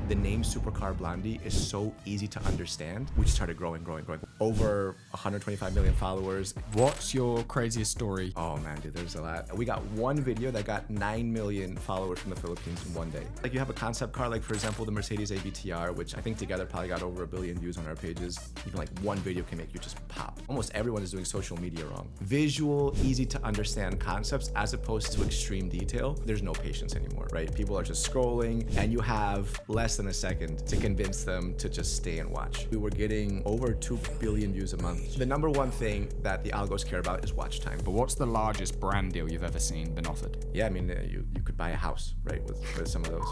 The name Supercar Blondie is so easy to understand. We just started growing. Over 125 million followers. What's your craziest story? Oh man, dude, there's a lot. We got one video that got 9 million followers from the Philippines in one day. Like you have a concept car, like for example, the Mercedes ABTR, which I think together probably got over 1 billion views on our pages. Even like one video can make you just pop. Almost everyone is doing social media wrong. Visual, easy to understand concepts as opposed to extreme detail. There's no patience anymore, right? People are just scrolling and you have less than a second to convince them to just stay and watch. We were getting over 2 billion views a month. The number one thing that the algos care about is watch time. But what's the largest brand deal you've ever seen been offered? Yeah, I mean, you could buy a house, right, with some of those.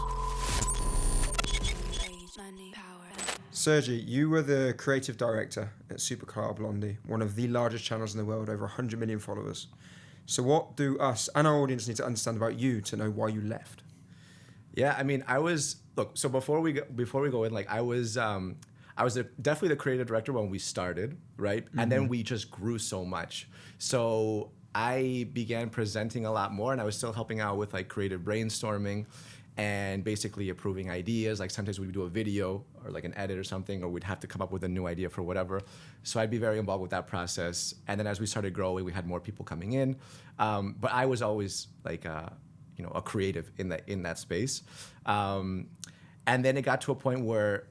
Sergi, you were the creative director at Supercar Blondie, one of the largest channels in the world, over 100 million followers. So what do us and our audience need to understand about you to know why you left? Yeah, I mean, so before we go in, like I was definitely the creative director when we started, right? Mm-hmm. And then we just grew so much. So I began presenting a lot more, and I was still helping out with like creative brainstorming and basically approving ideas. Like sometimes we'd do a video or like an edit or something, or we'd have to come up with a new idea for whatever. So I'd be very involved with that process. And then as we started growing, we had more people coming in. But I was always like, a creative in that space. And then it got to a point where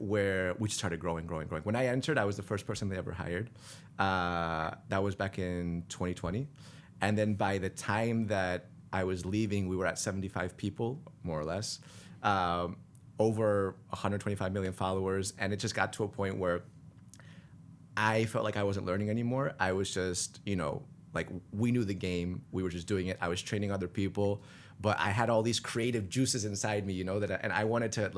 we just started growing. When I entered, I was the first person they ever hired. That was back in 2020. And then by the time that I was leaving, we were at 75 people, more or less, over 125 million followers. And it just got to a point where I felt like I wasn't learning anymore. I was just, like we knew the game. We were just doing it. I was training other people, but I had all these creative juices inside me, and I wanted to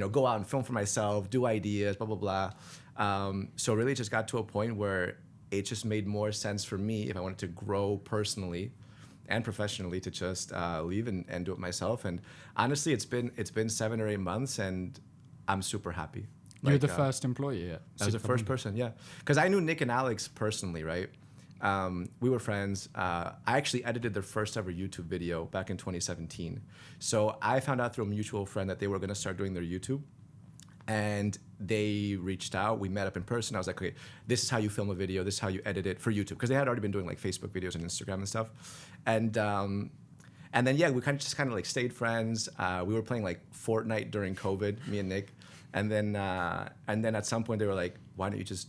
go out and film for myself, do ideas, blah, blah, blah. So really it just got to a point where it just made more sense for me if I wanted to grow personally and professionally to just leave and do it myself. And honestly, it's been 7 or 8 months, and I'm super happy. You're the first employee at I was the first person, yeah. Because I knew Nick and Alex personally, right? We were friends. I actually edited their first ever YouTube video back in 2017. So I found out through a mutual friend that they were going to start doing their YouTube. And they reached out. We met up in person. I was like, okay, this is how you film a video. This is how you edit it for YouTube. Because they had already been doing like Facebook videos and Instagram and stuff. And then, yeah, we kind of like stayed friends. We were playing like Fortnite during COVID, me and Nick. And then at some point they were like, why don't you just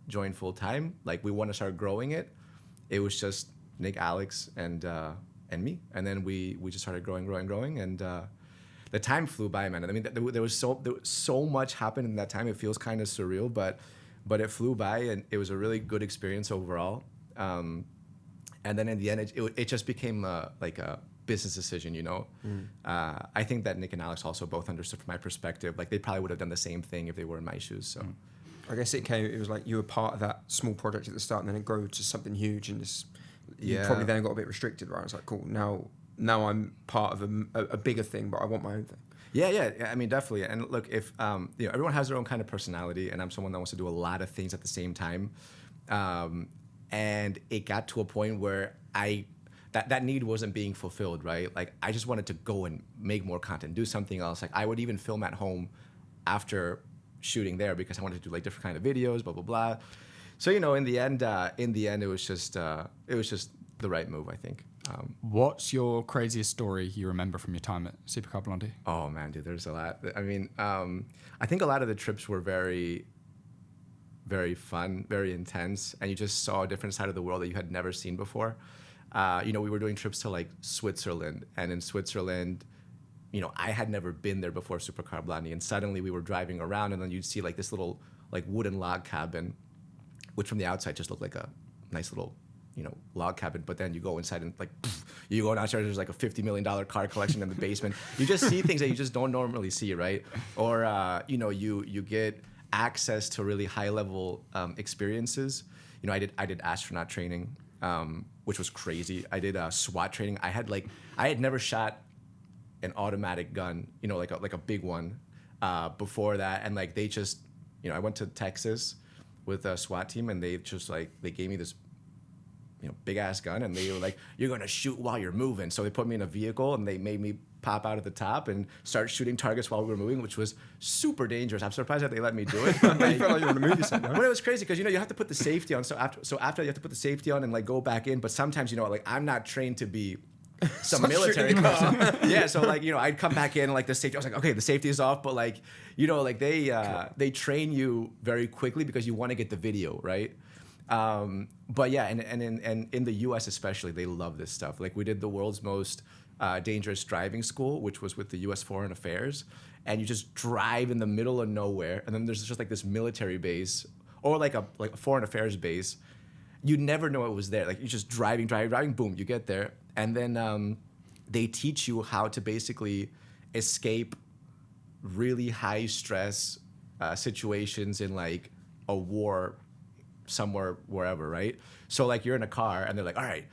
join full time? Like we want to start growing it. It was just Nick, Alex, and me. And then we just started growing. And the time flew by, man. I mean, there was so much happened in that time. It feels kind of surreal, but it flew by, and it was a really good experience overall. And then in the end, it just became like a business decision, I think that Nick and Alex also both understood from my perspective. Like they probably would have done the same thing if they were in my shoes. So. I guess it was like you were part of that small project at the start, and then it grew to something huge, and you probably then got a bit restricted, right? It's like, cool, now I'm part of a bigger thing, but I want my own thing. Yeah. I mean, definitely. And look, if everyone has their own kind of personality, and I'm someone that wants to do a lot of things at the same time, and it got to a point where that need wasn't being fulfilled, right? Like I just wanted to go and make more content, do something else. Like I would even film at home after shooting there because I wanted to do like different kind of videos, blah blah blah. So in the end, it was just the right move, I think. What's your craziest story you remember from your time at Supercar Blondie? Oh man, dude, there's a lot. I mean, I think a lot of the trips were very, very fun, very intense, and you just saw a different side of the world that you had never seen before. We were doing trips to like Switzerland, and in Switzerland, I had never been there before Supercar Blondie, and suddenly we were driving around, and then you'd see like this little like wooden log cabin, which from the outside just looked like a nice little log cabin, but then you go inside and like you go downstairs, there's like a $50 million car collection in the basement. You just see things that you just don't normally see, right? Or you get access to really high level experiences. I did astronaut training, which was crazy. I did SWAT training. I had never shot an automatic gun, like a big one before that, and like they just, I went to Texas with a SWAT team, and they just like they gave me this big ass gun, and they were like, "You're gonna shoot while you're moving." So they put me in a vehicle, and they made me pop out at the top and start shooting targets while we were moving, which was super dangerous. I'm surprised that they let me do it. You felt like you were on a movie set, no? But it was crazy because you have to put the safety on. So after you have to put the safety on and like go back in. But sometimes like I'm not trained to be some military person. Yeah, so like I'd come back in and like the safety. I was like, okay, the safety is off, but like like they train you very quickly because you want to get the video right. But yeah, and in the U.S. especially, they love this stuff. Like we did the world's most dangerous driving school, which was with the U.S. Foreign Affairs, and you just drive in the middle of nowhere, and then there's just like this military base or like a foreign affairs base. You never know it was there. Like you're just driving, boom, you get there, and then they teach you how to basically escape really high stress situations in like a war somewhere, wherever, right? So like you're in a car and they're like, all right,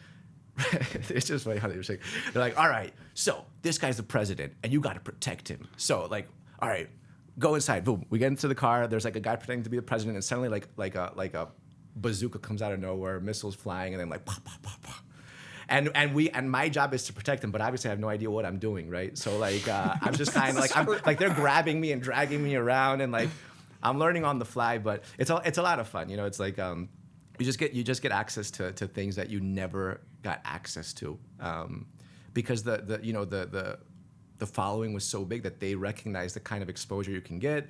it's just funny how they were saying, they're like, all right, so this guy's the president and you got to protect him. So like, all right, go inside. Boom, we get into the car. There's like a guy pretending to be the president, and suddenly like a bazooka comes out of nowhere, missiles flying, and then like, pop, pop, pop, pop. And my job is to protect him, but obviously I have no idea what I'm doing, right? So like I'm just kind of like they're grabbing me and dragging me around, and like I'm learning on the fly, but it's a lot of fun. It's like you just get access to things that you never got access to, because the following was so big that they recognize the kind of exposure you can get.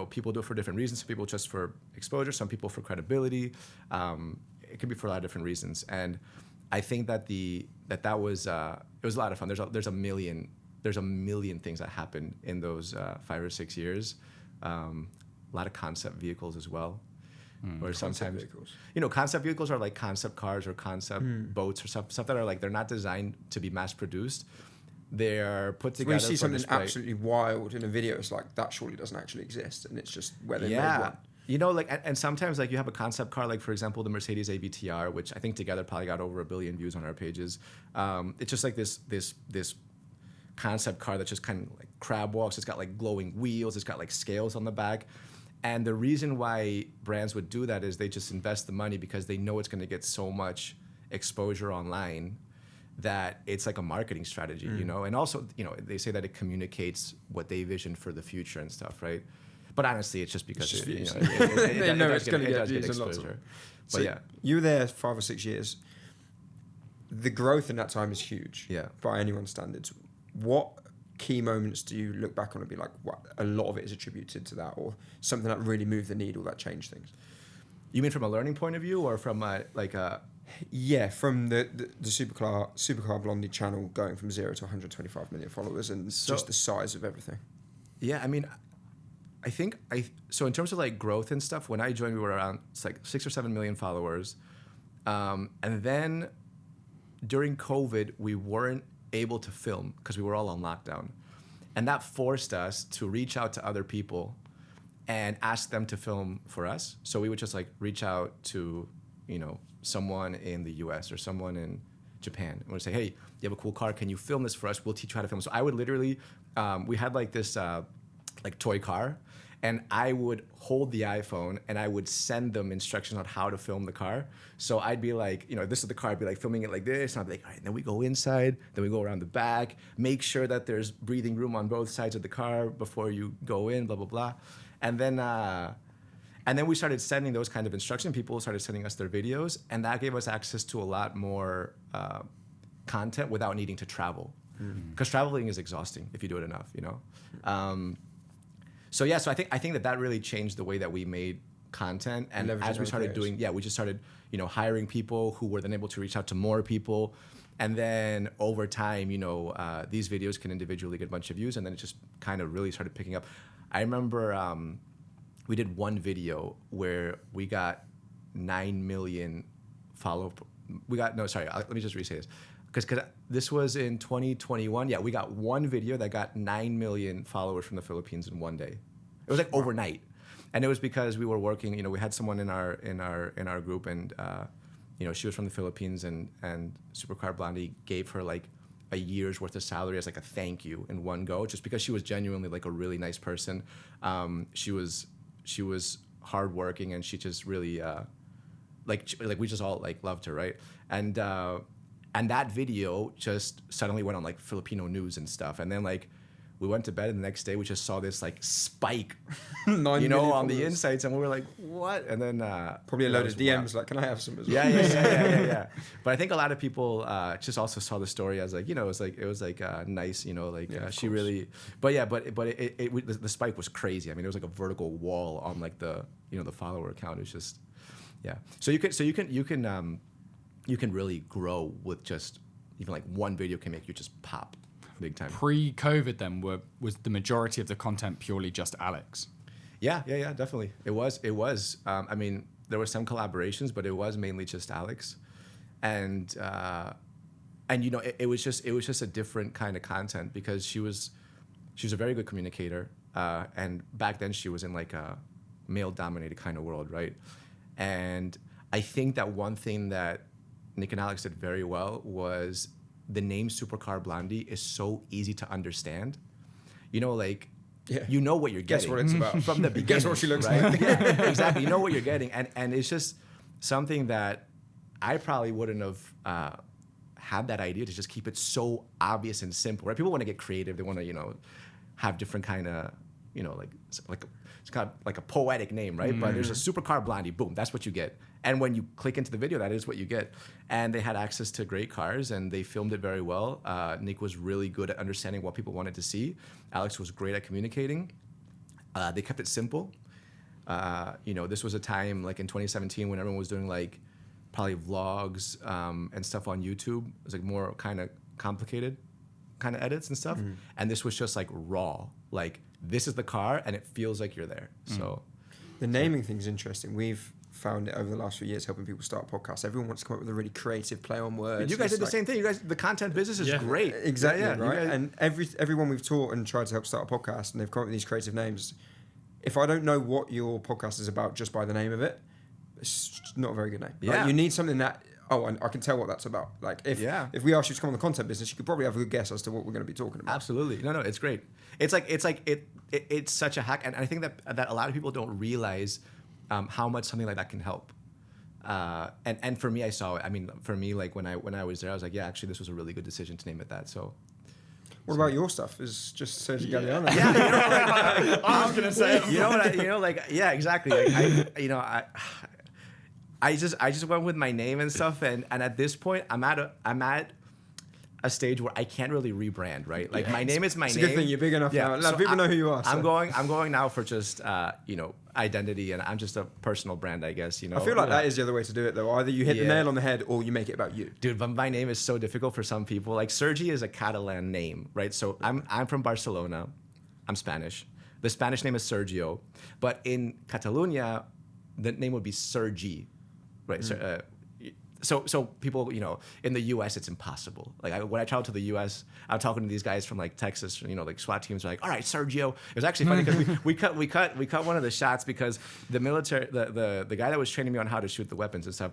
People do it for different reasons. Some people just for exposure, some people for credibility. It could be for a lot of different reasons, and I think that that was it was a lot of fun. There's a million things that happened in those 5 or 6 years. A lot of concept vehicles as well. Or sometimes concept vehicles are like concept cars or concept boats or stuff that are like they're not designed to be mass produced. They're put together. When you see for something display. absolutely wild in a video, it's like that surely doesn't actually exist, and it's just where they made one. And sometimes like you have a concept car, like for example the Mercedes AVTR, which I think together probably got over 1 billion views on our pages. It's just like this concept car that just kind of like crab walks. It's got like glowing wheels. It's got like scales on the back. And the reason why brands would do that is they just invest the money because they know it's going to get so much exposure online that it's like a marketing strategy, And also, they say that it communicates what they vision for the future and stuff, right? But honestly, it's just because they know it's going to get views and lots of. But so yeah, you were there 5 or 6 years. The growth in that time is huge. Yeah. By anyone's standards. What key moments do you look back on and be like, what, a lot of it is attributed to that, or something that really moved the needle, that changed things? You mean from a learning point of view, or from Yeah, from the Supercar Blondie channel going from 0 to 125 million followers, and just the size of everything. Yeah, I mean, so in terms of like growth and stuff, when I joined, we were around 6 or 7 million followers, and then during COVID, we weren't able to film because we were all on lockdown, and that forced us to reach out to other people and ask them to film for us. So we would just like reach out to someone in the US or someone in Japan, and we'd say, hey, you have a cool car, can you film this for us? We'll teach you how to film. So I would literally we had like this like toy car, and I would hold the iPhone and I would send them instructions on how to film the car. So I'd be like, this is the car, I'd be like filming it like this, and I'd be like, all right, then we go inside, then we go around the back, make sure that there's breathing room on both sides of the car before you go in, blah, blah, blah. And then we started sending those kind of instructions. People started sending us their videos, and that gave us access to a lot more content without needing to travel. Because traveling is exhausting if you do it enough, So I think that really changed the way that we made content. And as we started doing, we just started, hiring people who were then able to reach out to more people. And then over time, these videos can individually get a bunch of views, and then it just kind of really started picking up. I remember we did one video where we got 9 million let me just re-say this. Because this was in 2021. Yeah, we got one video that got 9 million followers from the Philippines in one day. It was like overnight. And it was because we were working, we had someone in our group, and she was from the Philippines, and Supercar Blondie gave her like a year's worth of salary as like a thank you in one go, just because she was genuinely like a really nice person. She was hardworking, and she just really like we just all like loved her, right? And that video just suddenly went on like Filipino news and stuff, and then like we went to bed, and the next day we just saw this like spike, 9 million on the followers. insights, and we were like, what? And then Probably a that load was of DMs wild. like, can I have some as well? Yeah. But I think a lot of people just also saw the story as like, it was like nice, of she course. really, but the spike was crazy. I mean, it was like a vertical wall on like the the follower count. It was just, yeah. So you can really grow with just even like one video can make you just pop big time. Pre-COVID, then was the majority of the content purely just Alex? Yeah, definitely. It was. I mean, there were some collaborations, but it was mainly just Alex, and it was just a different kind of content because she was a very good communicator, and back then she was in like a male-dominated kind of world, right? And I think that one thing that Nick and Alex did very well was the name Supercar Blondie is so easy to understand. Like. Yeah. You know what you're getting. Guess what it's about. From the beginning. Guess what she looks right? like. Yeah, exactly. You know what you're getting. And it's just something that I probably wouldn't have had that idea to just keep it so obvious and simple, right? People want to get creative. They want to, have different kind of, it's kind of like a poetic name, right? But there's a Supercar Blondie, boom, that's what you get. And when you click into the video, that is what you get. And they had access to great cars, and they filmed it very well. Nick was really good at understanding what people wanted to see. Alex was great at communicating. They kept it simple. This was a time like in 2017 when everyone was doing like probably vlogs and stuff on YouTube. It was like more kind of complicated kind of edits and stuff. And this was just like raw. Like this is the car, and it feels like you're there. So The naming thing's interesting. We've found it over the last few years helping people start podcasts. Everyone wants to come up with a really creative play on words. you guys It's did the same thing. You guys, the content business is great. Exactly, Yeah, right? you guys- And everyone we've taught and tried to help start a podcast, and they've come up with these creative names. If I don't know what your podcast is about just by the name of it, it's not a very good name. Yeah. Like, you need something that, and I can tell what that's about. Like if we asked you to come on the content business, you could probably have a good guess as to what we're going to be talking about. Absolutely. No, it's great. It's such a hack, and I think that a lot of people don't realize how much something like that can help. And for me, I saw it. I mean, for me, like when I was there, I was like, yeah, actually, this was a really good decision to name it that. So. What about your stuff? Is just Sergi Galliano? Yeah, I was gonna say. Yeah, exactly. Like, I just went with my name and stuff, and at this point, I'm at a stage where I can't really rebrand, right? Like my name is my name. It's a good thing you're big enough now. Let people know who you are. I'm going now for just identity, and I'm just a personal brand, I guess. I feel like that is the other way to do it, though. Either you hit the nail on the head, or you make it about you. Dude, but my name is so difficult for some people. Like Sergi is a Catalan name, right? So I'm from Barcelona. I'm Spanish. The Spanish name is Sergio, but in Catalonia, the name would be Sergi, right? So people, in the U.S. it's impossible. Like when I traveled to the U.S., I'm talking to these guys from like Texas, like SWAT teams are like, all right, Sergio. It was actually funny because we cut one of the shots because the military, the guy that was training me on how to shoot the weapons and stuff,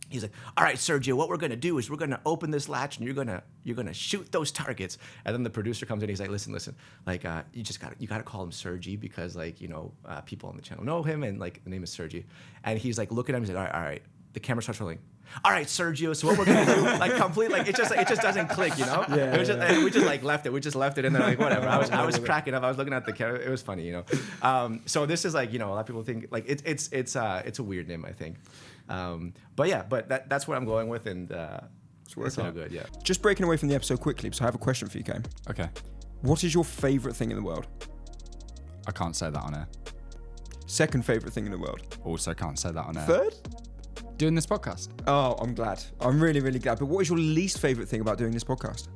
he's like, all right, Sergio, what we're gonna do is we're gonna open this latch and you're gonna shoot those targets. And then the producer comes in, he's like, listen, like you gotta call him Sergi because like people on the channel know him and like the name is Sergi. And he's like looking at him, he's like, all right. The camera starts rolling. All right, Sergio. So what we're gonna do, like, complete, like, it just doesn't click, Yeah, and we just like left it. We just left it, and then like whatever. I was cracking up. I was looking at the camera. It was funny, So this is like, a lot of people think like it's a weird name, I think. But that's what I'm going with, and it's all good. Yeah. Just breaking away from the episode quickly, so I have a question for you, Kane. Okay. What is your favorite thing in the world? I can't say that on air. Second favorite thing in the world? Also can't say that on air. Third? Doing this podcast. Oh, I'm glad. I'm really, really glad. But what is your least favorite thing about doing this podcast?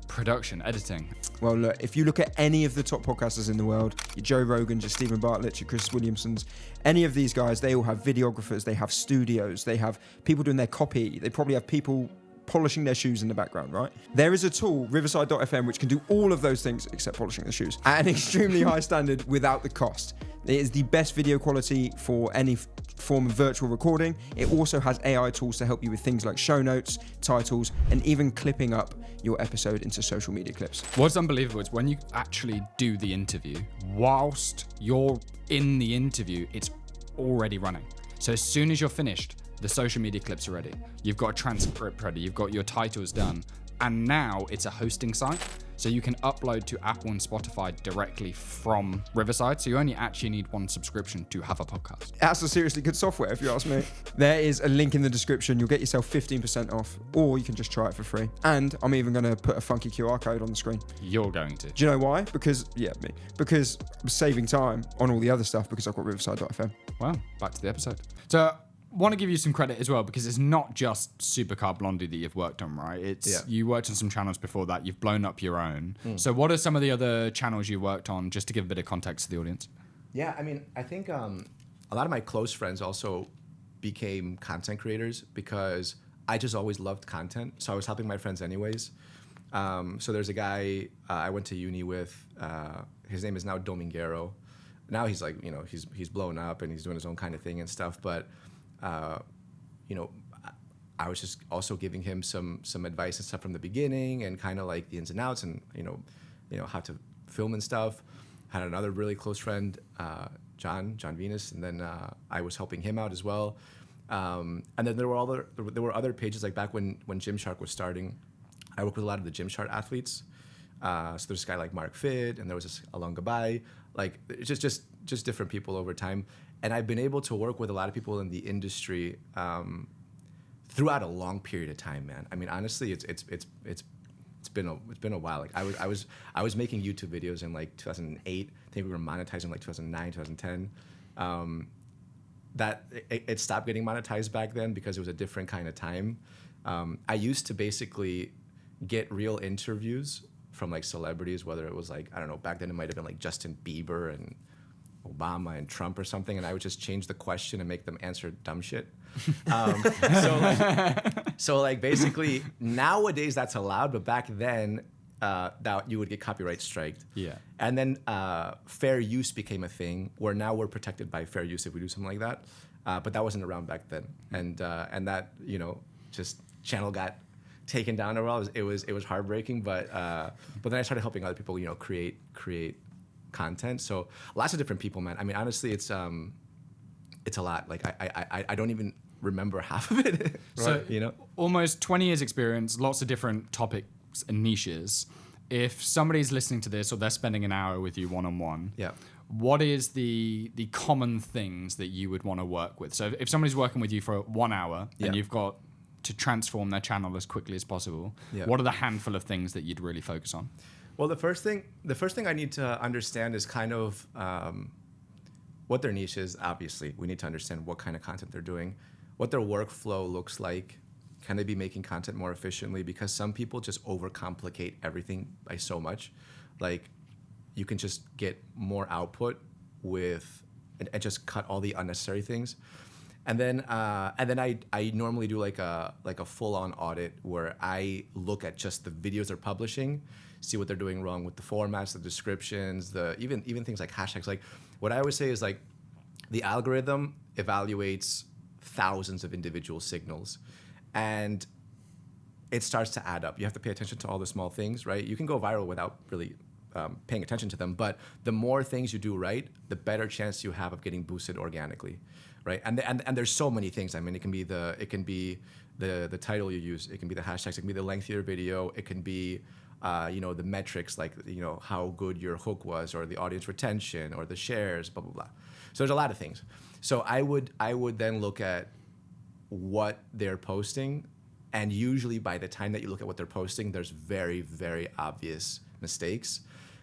Production, editing. Well, look, if you look at any of the top podcasters in the world, your Joe Rogans, your Stephen Bartlett, your Chris Williamsons, any of these guys, they all have videographers, they have studios, they have people doing their copy, they probably have people polishing their shoes in the background, right? There is a tool, Riverside.fm, which can do all of those things except polishing the shoes at an extremely high standard without the cost. It is the best video quality for any form of virtual recording. It also has AI tools to help you with things like show notes, titles, and even clipping up your episode into social media clips. What's unbelievable is when you actually do the interview, whilst you're in the interview, it's already running. So as soon as you're finished, the social media clips are ready, you've got a transcript ready, you've got your titles done, and now it's a hosting site. So you can upload to Apple and Spotify directly from Riverside. So you only actually need one subscription to have a podcast. That's a seriously good software, if you ask me. There is a link in the description. You'll get yourself 15% off, or you can just try it for free. And I'm even going to put a funky QR code on the screen. You're going to. Do you know why? Because I'm saving time on all the other stuff because I've got Riverside.fm. Well, back to the episode. So want to give you some credit as well, because it's not just Supercar Blondie that you've worked on, right? You worked on some channels before that. You've blown up your own. So what are some of the other channels you worked on, just to give a bit of context to the audience? Yeah, I mean, I think a lot of my close friends also became content creators because I just always loved content. So I was helping my friends anyways. So there's a guy I went to uni with. His name is now Domingero. Now he's like, he's blown up and he's doing his own kind of thing and stuff. But I was just also giving him some advice and stuff from the beginning and kind of like the ins and outs and how to film and stuff. Had another really close friend, John Venus, and then I was helping him out as well. And then there were other pages, like back when Gymshark was starting. I worked with a lot of the Gymshark athletes. So there's a guy like Mark Fit, and there was this Alon Gabai, like just different people over time. And I've been able to work with a lot of people in the industry throughout a long period of time, man. I mean, honestly, it's been a while. Like I was making YouTube videos in like 2008. I think we were monetizing like 2009, 2010. That it stopped getting monetized back then because it was a different kind of time. I used to basically get real interviews from like celebrities, whether it was like, I don't know, back then it might have been like Justin Bieber and Obama and Trump or something, and I would just change the question and make them answer dumb shit. So basically nowadays that's allowed, but back then that you would get copyright striked. Yeah. And then fair use became a thing where now we're protected by fair use if we do something like that. But that wasn't around back then, and that just channel got taken down a while. It was heartbreaking, but then I started helping other people create content. So lots of different people, man. I mean, honestly, it's a lot. Like I don't even remember half of it. So almost 20 years experience, lots of different topics and niches. If somebody's listening to this or they're spending an hour with you one-on-one, what is the common things that you would want to work with? So if somebody's working with you for 1 hour and you've got to transform their channel as quickly as possible, what are the handful of things that you'd really focus on? Well, the first thing I need to understand is kind of what their niche is. Obviously, we need to understand what kind of content they're doing, what their workflow looks like. Can they be making content more efficiently? Because some people just overcomplicate everything by so much. Like, you can just get more output and just cut all the unnecessary things. And then I normally do like a full-on audit where I look at just the videos they're publishing, see what they're doing wrong with the formats, the descriptions, even things like hashtags. Like, what I always say is, like, the algorithm evaluates thousands of individual signals, and it starts to add up. You have to pay attention to all the small things, right? You can go viral without really paying attention to them, but the more things you do right, the better chance you have of getting boosted organically, right? And there's so many things. I mean, it can be the title you use, it can be the hashtags, it can be the length of your video, it can be the metrics, like how good your hook was, or the audience retention, or the shares, blah blah blah. So there's a lot of things. So I would then look at what they're posting, and usually by the time that you look at what they're posting, there's very, very obvious mistakes,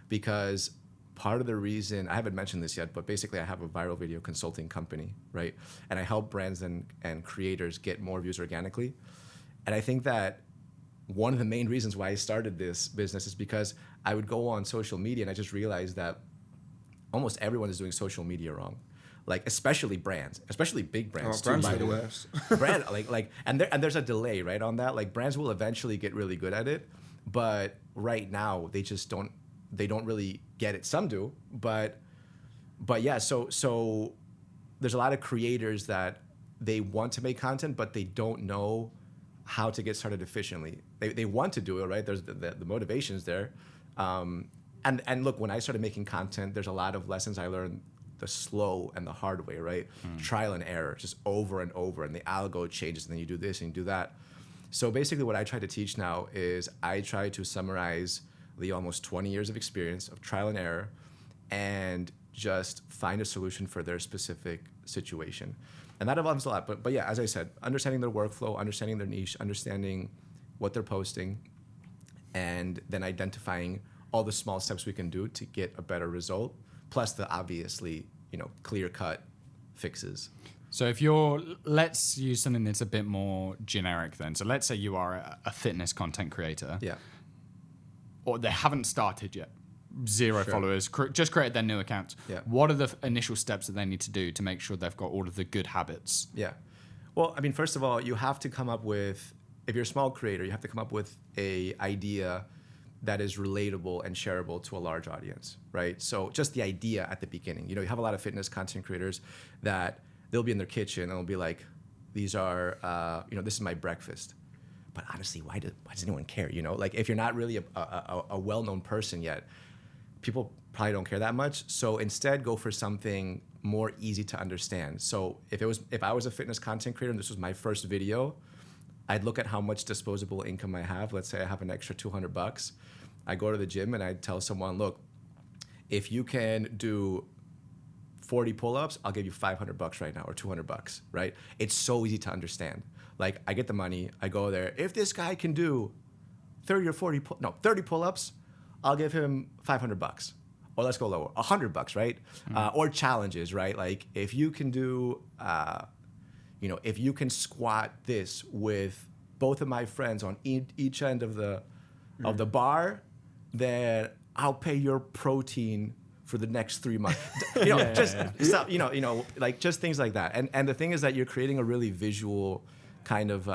because part of the reason, I haven't mentioned this yet, but basically I have a viral video consulting company, right? And I help brands and creators get more views organically. And I think that one of the main reasons why I started this business is because I would go on social media and I just realized that almost everyone is doing social media wrong. Like, especially brands, especially big brands. Brands are the worst. Brand, and there's a delay, right, on that. Like, brands will eventually get really good at it, but right now they just don't really get it. Some do, but yeah. So there's a lot of creators that they want to make content, but they don't know how to get started efficiently. They want to do it, right? There's the motivation's there. And look, when I started making content, there's a lot of lessons I learned the slow and the hard way, right? Trial and error, just over and over, and the algo changes, and then you do this and you do that. So basically what I try to teach now is I try to summarize the almost 20 years of experience of trial and error and just find a solution for their specific situation. And that involves a lot. But yeah, as I said, understanding their workflow, understanding their niche, understanding what they're posting, and then identifying all the small steps we can do to get a better result, plus the obviously, clear-cut fixes. So let's use something that's a bit more generic then. So let's say you are a fitness content creator. Yeah. Or they haven't started yet. Zero followers, just created their new account. Yeah. What are the initial steps that they need to do to make sure they've got all of the good habits? Yeah. Well, I mean, first of all, you have to come up with, if you're a small creator, you have to come up with a idea that is relatable and shareable to a large audience, right? So just the idea at the beginning. You have a lot of fitness content creators that they'll be in their kitchen and they'll be like, these are, this is my breakfast. But honestly, why does anyone care? Like if you're not really a well-known person yet, people probably don't care that much. So instead, go for something more easy to understand. So if I was a fitness content creator and this was my first video, I'd look at how much disposable income I have. Let's say I have an extra $200. I go to the gym and I tell someone, look, if you can do 40 pull-ups, I'll give you $500 right now, or $200, right? It's so easy to understand. Like I get the money, I go there. If this guy can do 30 pull-ups, I'll give him $500. Or let's go lower, $100, right? Or challenges, right? Like if you can do, if you can squat this with both of my friends on each end of the bar, then I'll pay your protein for the next 3 months. Stuff, like just things like that. And the thing is that you're creating a really visual kind of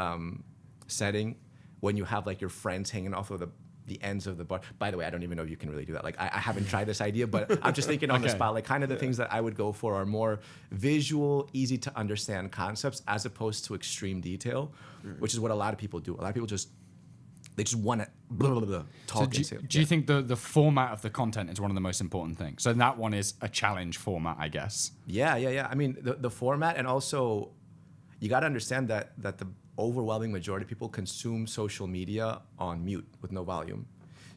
setting when you have like your friends hanging off of the ends of the bar. By the way, I don't even know if you can really do that. Like I haven't tried this idea, but I'm just thinking on the spot, like kind of the things that I would go for are more visual, easy to understand concepts as opposed to extreme detail, which is what a lot of people do. A lot of people just want to talk. So do you think the format of the content is one of the most important things? So that one is a challenge format, I guess. Yeah. I mean, the format, and also you got to understand that the overwhelming majority of people consume social media on mute with no volume.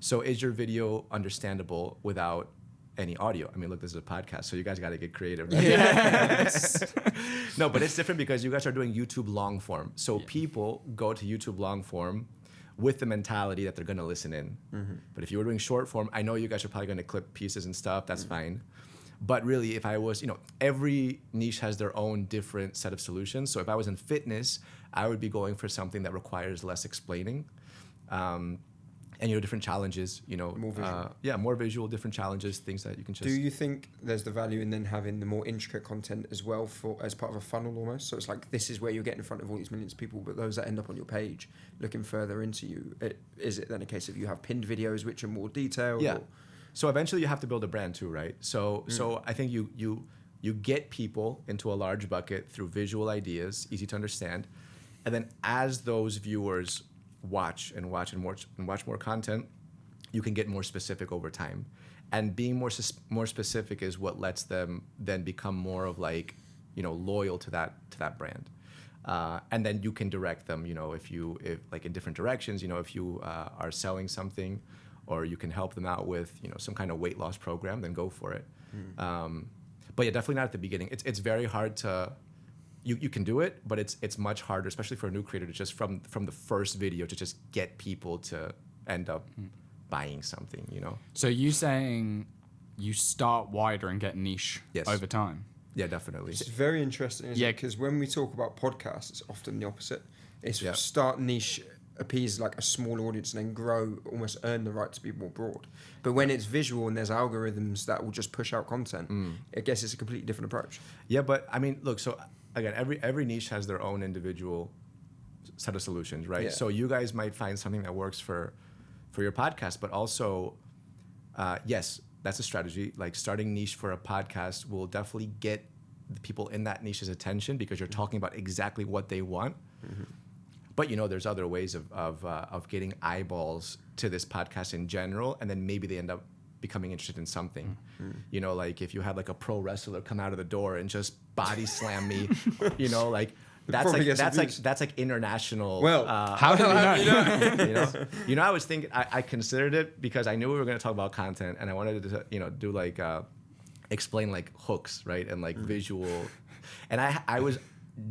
So is your video understandable without any audio? I mean, look, this is a podcast, so you guys got to get creative. Right? Yes. No, but it's different because you guys are doing YouTube long form. So people go to YouTube long form with the mentality that they're going to listen in. But if you were doing short form, I know you guys are probably going to clip pieces and stuff. That's fine. But really, if I was, every niche has their own different set of solutions. So if I was in fitness, I would be going for something that requires less explaining. And, different challenges, more visual. More visual, different challenges, things that you can just... Do you think there's the value in then having the more intricate content as well as part of a funnel almost? So it's like, this is where you're getting in front of all these millions of people, but those that end up on your page looking further into you, is it then a case of you have pinned videos which are more detailed? Yeah. So eventually you have to build a brand too, right? So I think you get people into a large bucket through visual ideas, easy to understand. And then as those viewers watch more content, you can get more specific over time. And being more specific is what lets them then become more of like, loyal to that brand. And then you can direct them, if like in different directions, if you are selling something, or you can help them out with, some kind of weight loss program, then go for it. But yeah, definitely not at the beginning. It's very hard to, you can do it, but it's much harder, especially for a new creator, to just from the first video to just get people to end up buying something, So you saying you start wider and get niche over time? Yeah, definitely. It's very interesting, because when we talk about podcasts, it's often the opposite. It's start niche, appease like a small audience, and then grow, almost earn the right to be more broad. But when it's visual and there's algorithms that will just push out content, I guess it's a completely different approach. Yeah, but I mean, look, so again, every niche has their own individual set of solutions, right? Yeah. So you guys might find something that works for your podcast, but also, yes, that's a strategy. Like starting niche for a podcast will definitely get the people in that niche's attention because you're talking about exactly what they want. But there's other ways of getting eyeballs to this podcast in general, and then maybe they end up becoming interested in something. You know, like if you had like a pro wrestler come out of the door and just body slam me, you know, like that's like international. Well, how did you know? you know, I was thinking, I considered it because I knew we were going to talk about content, and I wanted to, you know, do like explain like hooks, right, and like visual, and I was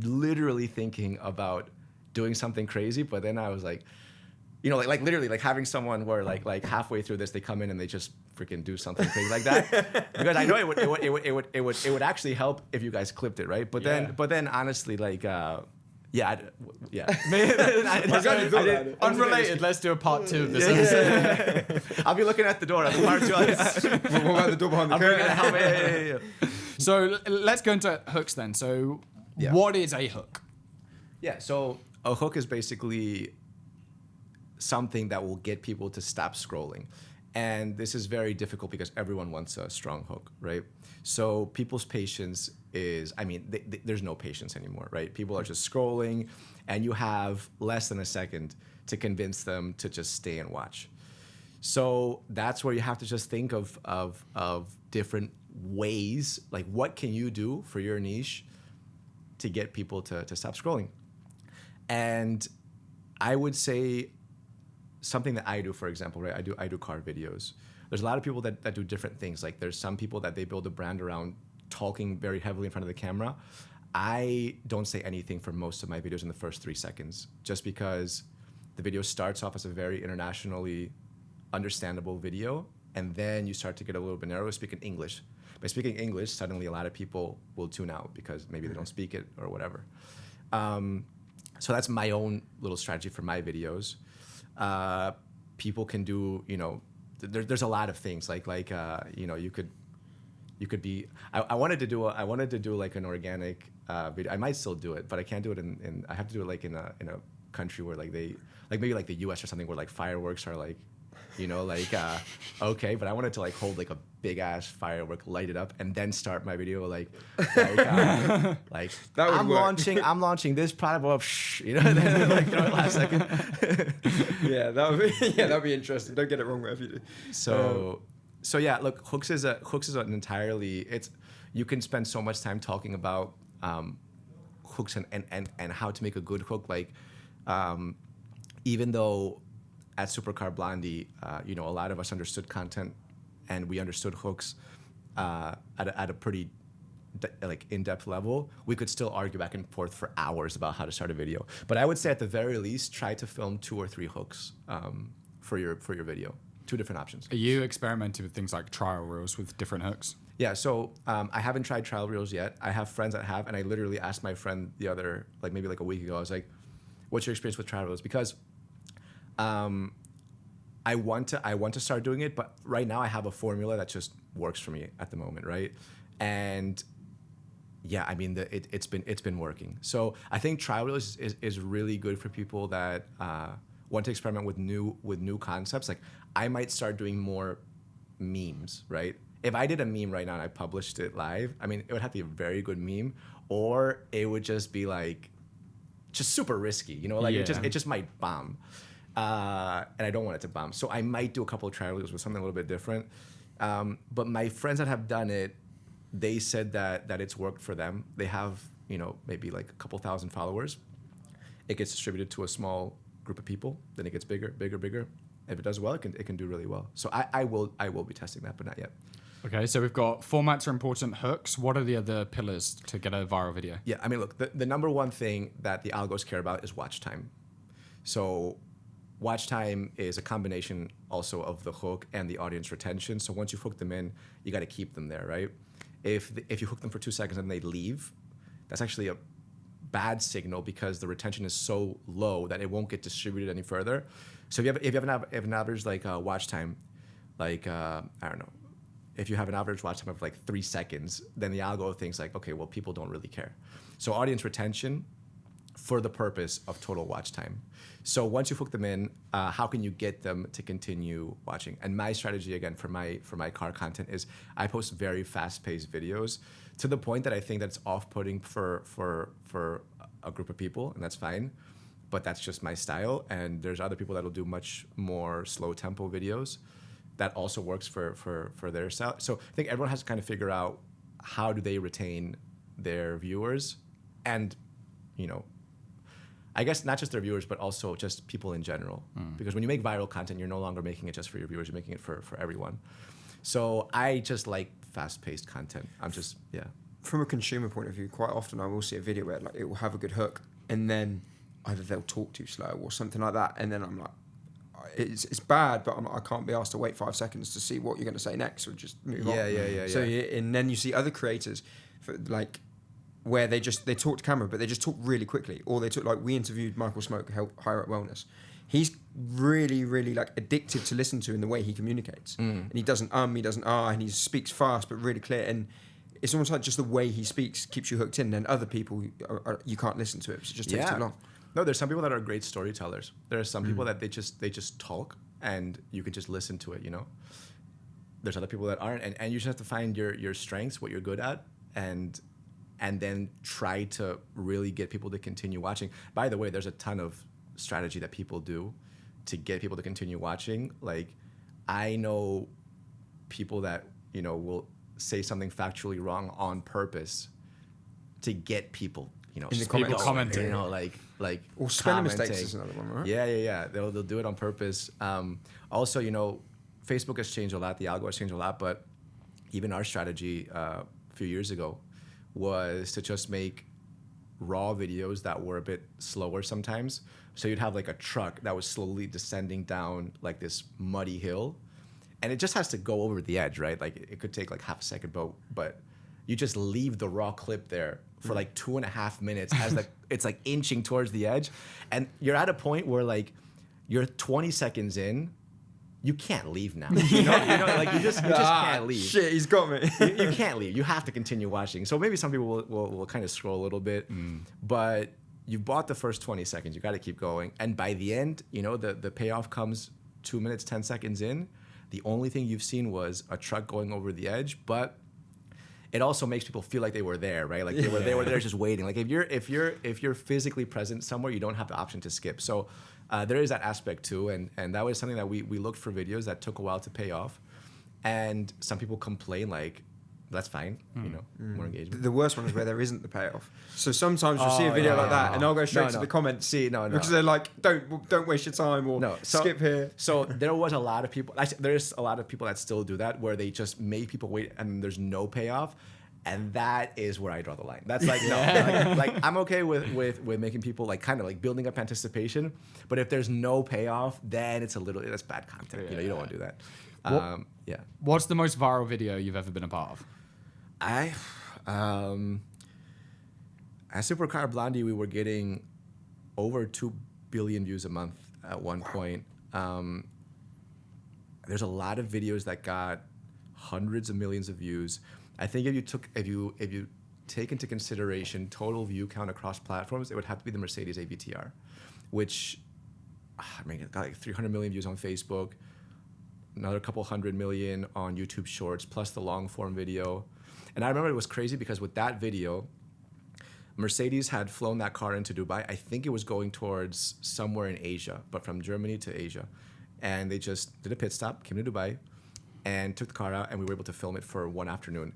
literally thinking about doing something crazy, but then I was like, you know, like literally like having someone where like halfway through this they come in and they just freaking do something crazy like that, because I know it would actually help if you guys clipped it, right? But then honestly, like yeah. Unrelated. Let's do a part 2 of this. I'll be looking at the door. I'll be part 2. What about the door behind the curtain? So let's go into hooks then. So what is a hook? Yeah. So a hook is basically something that will get people to stop scrolling. And this is very difficult because everyone wants a strong hook, right? So people's patience is, I mean, there's no patience anymore, right? People are just scrolling, and you have less than a second to convince them to just stay and watch. So that's where you have to just think of different ways, like what can you do for your niche to get people to stop scrolling? And I would say something that I do, for example, right? I do car videos. There's a lot of people that do different things. Like there's some people that they build a brand around talking very heavily in front of the camera. I don't say anything for most of my videos in the first 3 seconds, just because the video starts off as a very internationally understandable video, and then you start to get a little bit narrow, speaking English. By speaking English, suddenly a lot of people will tune out because maybe they don't speak it or whatever. So that's my own little strategy for my videos. People can do, you know, there's a lot of things like you know, you could be. I wanted to do like an organic video. I might still do it, but I can't do it in I have to do it like in a country where like maybe like the US or something, where like fireworks are like, you know, like okay, but I wanted to like hold like a big ass firework, light it up, and then start my video like I'm launching this product, well, you know, and then like throw it last second. that'd be interesting. Don't get it wrong, whatever you do. So yeah, look, hooks is an entirely, you can spend so much time talking about hooks and how to make a good hook. Like even though at Supercar Blondie, you know, a lot of us understood content and we understood hooks at a pretty like in-depth level, we could still argue back and forth for hours about how to start a video. But I would say at the very least, try to film 2 or 3 hooks for your video. 2 different options. Are you experimenting with things like trial reels with different hooks? Yeah, so I haven't tried trial reels yet. I have friends that have, and I literally asked my friend the other, like maybe like a week ago, I was like, what's your experience with trial reels? Because I want to start doing it, but right now I have a formula that just works for me at the moment, right? And yeah, I mean it's been working. So I think trial reels is really good for people that want to experiment with new concepts. Like I might start doing more memes, right? If I did a meme right now and I published it live, I mean, it would have to be a very good meme, or it would just be like just super risky, you know, like it just might bomb. And I don't want it to bomb. So I might do a couple of trial reels with something a little bit different. But my friends that have done it, they said that it's worked for them. They have, you know, maybe like a couple thousand followers. It gets distributed to a small group of people. Then it gets bigger. If it does well, it can do really well. So I will be testing that, but not yet. Okay, so we've got formats are important, hooks. What are the other pillars to get a viral video? Yeah, I mean, look, the number one thing that the algos care about is watch time. So watch time is a combination also of the hook and the audience retention. So once you hook them in, you got to keep them there, right? If you hook them for 2 seconds and they leave, that's actually a bad signal because the retention is so low that it won't get distributed any further. So if you have an average like watch time, like I don't know, if you have an average watch time of like 3 seconds, then the algo thinks like, okay, well, people don't really care. So audience retention for the purpose of total watch time. So once you hook them in, how can you get them to continue watching? And my strategy, again, for my car content is I post very fast-paced videos to the point that I think that's off-putting for a group of people, and that's fine. But that's just my style. And there's other people that'll do much more slow tempo videos. that also works for their style. So I think everyone has to kind of figure out how do they retain their viewers, and I guess not just their viewers, but also just people in general. Because when you make viral content, you're no longer making it just for your viewers, you're making it for everyone. So I just like fast-paced content. From a consumer point of view, quite often I will see a video where like it will have a good hook, and then either they'll talk too slow or something like that, and then I'm like, it's bad, but I can't be asked to wait 5 seconds to see what you're going to say next, or just move on. So and then you see other creators, like, where they talk to camera, but they just talk really quickly, or they talk, like we interviewed Michael Smoke, Higher Up Wellness. He's really, really like addictive to listen to in the way he communicates, and he doesn't he doesn't and he speaks fast but really clear, and it's almost like just the way he speaks keeps you hooked in. And other people, you can't listen to it; it just takes too long. No, there's some people that are great storytellers. There are some people that they just talk, and you can just listen to it. There's other people that aren't, and you just have to find your strengths, what you're good at, and then try to really get people to continue watching. By the way, there's a ton of strategy that people do to get people to continue watching. Like, I know people that will say something factually wrong on purpose to get people in the commenting, or spelling mistakes is another one, right? Yeah. They'll do it on purpose. Also, Facebook has changed a lot. The algo has changed a lot, but even our strategy a few years ago was to just make raw videos that were a bit slower sometimes. So you'd have like a truck that was slowly descending down like this muddy hill, and it just has to go over the edge, right? Like it could take like half a second, but you just leave the raw clip there for like 2.5 minutes as it's like inching towards the edge, and you're at a point where like you're 20 seconds in, you can't leave now. Like you just can't leave. Shit, he's got me. you can't leave. You have to continue watching. So maybe some people will kind of scroll a little bit, but you bought the first 20 seconds. You got to keep going, and by the end, the payoff comes 2 minutes 10 seconds in. The only thing you've seen was a truck going over the edge, but it also makes people feel like they were there, right? Like they were there just waiting. Like if you're physically present somewhere, you don't have the option to skip. So there is that aspect too, and that was something that we looked for videos that took a while to pay off, and some people complain like, that's fine, more engagement. The worst one is where there isn't the payoff. So sometimes you'll see a video like that, and I'll go straight to the comments. Because they're like, don't waste your time, or skip here. So there was a lot of people. There's a lot of people that still do that, where they just make people wait, and there's no payoff, and that is where I draw the line. That's like like I'm okay with making people like kind of like building up anticipation, but if there's no payoff, then that's bad content. You don't want to do that. What's the most viral video you've ever been a part of? At Supercar Blondie, we were getting over 2 billion views a month at one point. There's a lot of videos that got hundreds of millions of views. I think if you take into consideration total view count across platforms, it would have to be the Mercedes AVTR, which it got like 300 million views on Facebook, another couple 100 million on YouTube Shorts, plus the long form video. And I remember it was crazy because with that video, Mercedes had flown that car into Dubai. I think it was going towards somewhere in Asia, but from Germany to Asia. And they just did a pit stop, came to Dubai, and took the car out, and we were able to film it for one afternoon.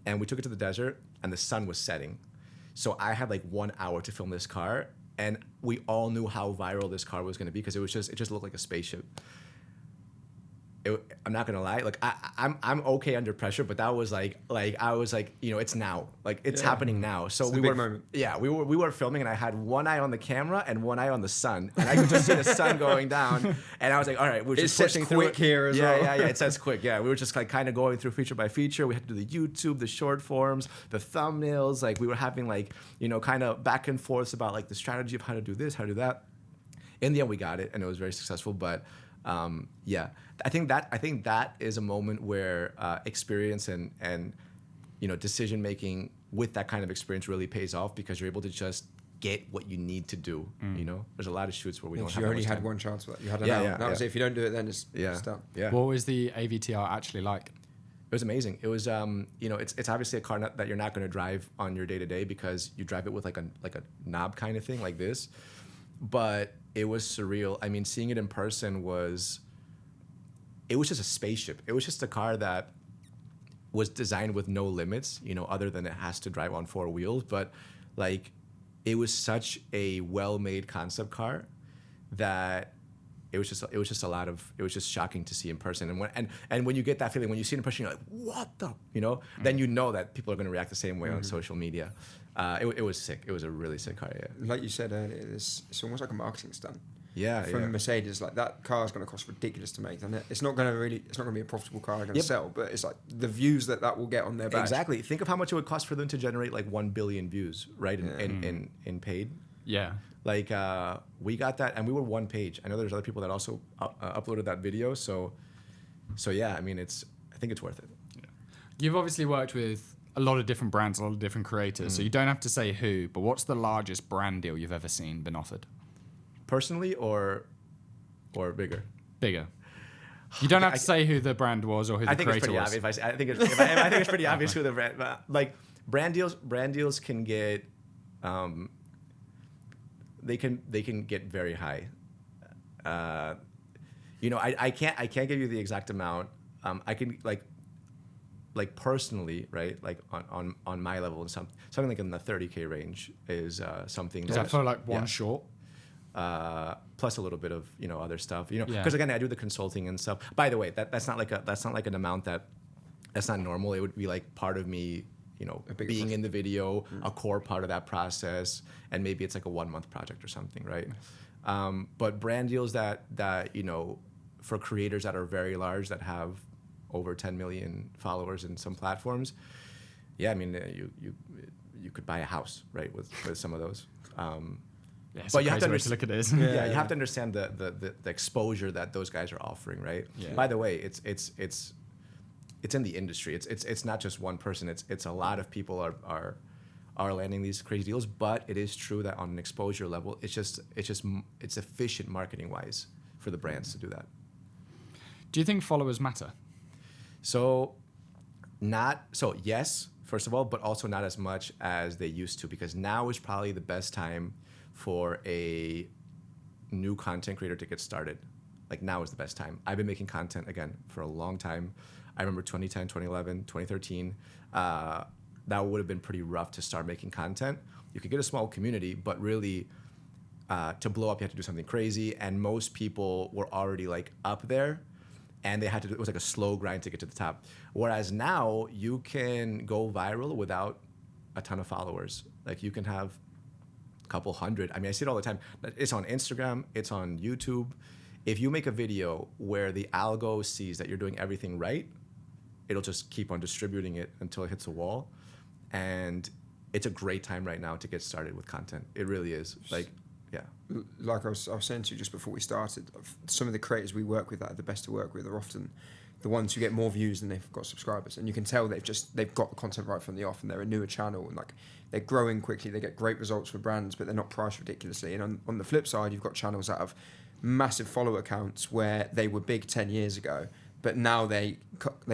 And we took it to the desert, and the sun was setting. So I had like 1 hour to film this car, and we all knew how viral this car was going to be because it just looked like a spaceship. I'm not gonna lie, like I'm okay under pressure, but that was like I was like, it's now, like it's happening now. So we were filming, and I had one eye on the camera and one eye on the sun, and I could just see the sun going down, and I was like, all right, we're just pushing through quick here as well. Yeah, it says quick. Yeah, we were just like kind of going through feature by feature. We had to do the YouTube, the short forms, the thumbnails. Like we were having like kind of back and forths about like the strategy of how to do this, how to do that. In the end, we got it, and it was very successful. But I think that is a moment where experience and decision making with that kind of experience really pays off, because you're able to just get what you need to do. There's a lot of shoots where we don't have you only time. had one chance for that. You had an hour. That was it. If you don't do it, then it's done. Yeah. What was the AVTR actually like? It was amazing. It was it's obviously a car that you're not going to drive on your day to day, because you drive it with like a knob kind of thing like this, but it was surreal. I mean, seeing it in person was it was just a spaceship. It was just a car that was designed with no limits, you know, other than it has to drive on 4 wheels. But like, it was such a well-made concept car that it was just shocking to see in person. And when you get that feeling, when you see it in person, you're like, what the, you know, then you know that people are going to react the same way on social media. It was sick. It was a really sick car. Yeah. Like you said earlier, it's almost like a marketing stunt. Yeah, from Mercedes, like that car is going to cost ridiculous to make, and it's not going to be a profitable car they're going to sell. But it's like the views that will get on their badge. Exactly. Think of how much it would cost for them to generate like 1 billion views, right? In paid. Yeah. Like we got that, and we were one page. I know there's other people that also uploaded that video. So yeah. I mean, I think it's worth it. Yeah. You've obviously worked with a lot of different brands, a lot of different creators. So you don't have to say who, but what's the largest brand deal you've ever seen been offered? Personally or bigger? Bigger. You don't have to say who the brand was or who the creator was. I think it's pretty obvious who the brand. Like brand deals can get, they can get very high. You know, I can't give you the exact amount. I can like personally, right? Like on my level, and something like in the 30K range is something. Is that for like one short? Plus a little bit of, you know, other stuff, you know, because again, I do the consulting and stuff. By the way, that's not like an amount that's not normal. It would be like part of me, you know, being in the video, a core part of that process, and maybe it's like a 1-month project or something, right? But brand deals that you know, for creators that are very large, that have over 10 million followers in some platforms, yeah, I mean, you could buy a house, right, with some of those. Yeah, but you have to look at this. You have to understand the exposure that those guys are offering, right? Yeah. By the way, it's in the industry. It's not just one person. It's a lot of people are landing these crazy deals. But it is true that on an exposure level, it's efficient marketing wise for the brands to do that. Do you think followers matter? Yes, first of all, but also not as much as they used to, because now is probably the best time for a new content creator to get started. Like now is the best time. I've been making content again for a long time. I remember 2010, 2011, 2013. That would have been pretty rough to start making content. You could get a small community, but really to blow up, you had to do something crazy. And most people were already like up there, and they had to do, it was like a slow grind to get to the top. Whereas now you can go viral without a ton of followers. Like you can have couple hundred. I mean, I see it all the time. It's on Instagram, it's on YouTube. If you make a video where the algo sees that you're doing everything right, it'll just keep on distributing it until it hits a wall. And it's a great time right now to get started with content. It really is. Like, yeah. Like I was saying to you just before we started, some of the creators we work with that are the best to work with are often the ones who get more views than they've got subscribers, and you can tell they've got the content right from the off, and they're a newer channel, and like they're growing quickly, they get great results for brands, but they're not priced ridiculously. And on the flip side, you've got channels that have massive follower accounts where they were big 10 years ago, but now they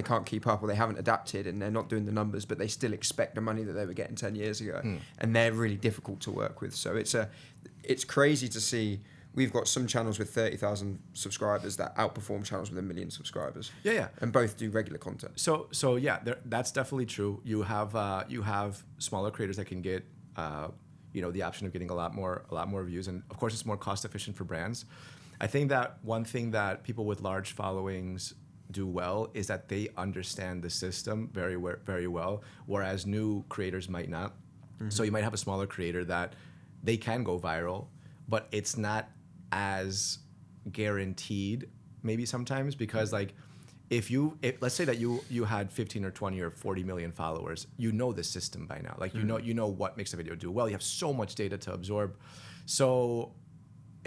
can't keep up, or they haven't adapted, and they're not doing the numbers, but they still expect the money that they were getting 10 years ago, and they're really difficult to work with. So it's crazy to see. We've got some channels with 30,000 subscribers that outperform channels with 1 million subscribers. Yeah. And both do regular content. So yeah, that's definitely true. You have smaller creators that can get, you know, the option of getting a lot more views, and of course it's more cost efficient for brands. I think that one thing that people with large followings do well is that they understand the system very well, whereas new creators might not. Mm-hmm. So you might have a smaller creator that they can go viral, but it's not as guaranteed maybe sometimes, because like if let's say that you had 15 or 20 or 40 million followers, you know the system by now. Like you know what makes a video do well. You have so much data to absorb. So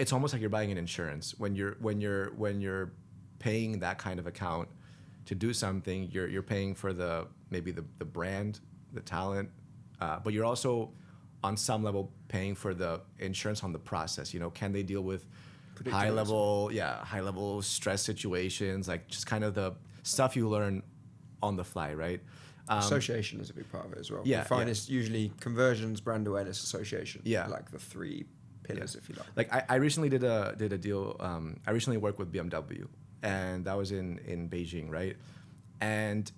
it's almost like you're buying an insurance when you're paying that kind of account to do something. You're paying for maybe the brand, the talent, but you're also on some level paying for the insurance on the process. You know, can they deal with high level stress situations, like just kind of the stuff you learn on the fly, right? Association is a big part of it as well. Yeah, you find it's usually conversions, brand awareness, association. Yeah, like the 3 pillars, if you like. Like I recently did a deal. I recently worked with BMW, and that was in Beijing, right? And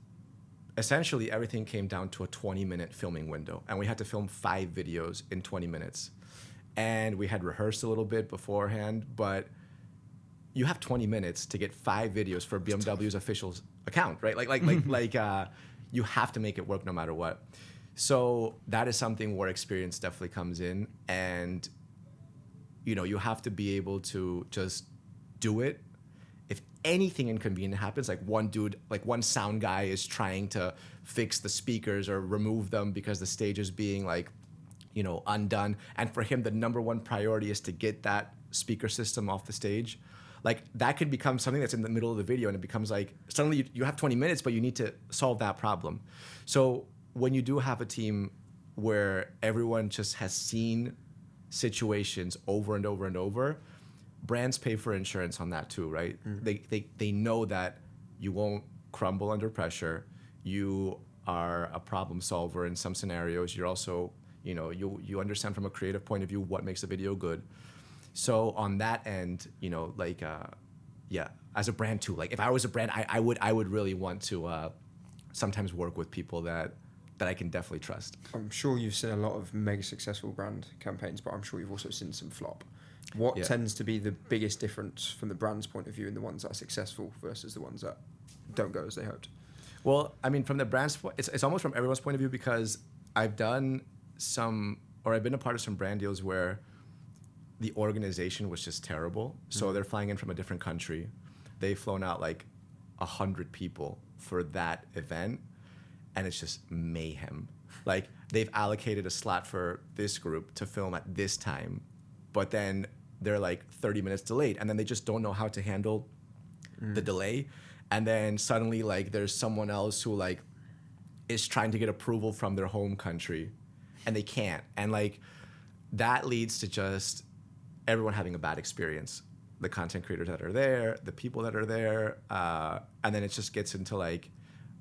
essentially everything came down to a 20-minute filming window, and we had to film 5 videos in 20 minutes. And we had rehearsed a little bit beforehand, but you have 20 minutes to get 5 videos for BMW's official account, right? You have to make it work no matter what. So that is something where experience definitely comes in, and you have to be able to just do it. If anything inconvenient happens, like one sound guy is trying to fix the speakers or remove them because the stage is being undone, and for him the number one priority is to get that speaker system off the stage, like that could become something that's in the middle of the video, and it becomes like suddenly you have 20 minutes, but you need to solve that problem. So when you do have a team where everyone just has seen situations over and over and over, brands pay for insurance on that too, right? They know that you won't crumble under pressure. You are a problem solver in some scenarios. You're also, you understand from a creative point of view what makes a video good. So on that end, as a brand too, like if I was a brand, I would really want to sometimes work with people that I can definitely trust. I'm sure you've seen a lot of mega successful brand campaigns, but I'm sure you've also seen some flop. What tends to be the biggest difference from the brand's point of view in the ones that are successful versus the ones that don't go as they hoped? Well, I mean, from the brand's it's almost from everyone's point of view, because I've been a part of some brand deals where the organization was just terrible. So they're flying in from a different country. They've flown out like 100 people for that event, and it's just mayhem. Like they've allocated a slot for this group to film at this time, but then they're like 30 minutes delayed, and then they just don't know how to handle the delay. And then suddenly like there's someone else who like is trying to get approval from their home country, and they can't. And like that leads to just everyone having a bad experience. The content creators that are there, the people that are there, and then it just gets into like,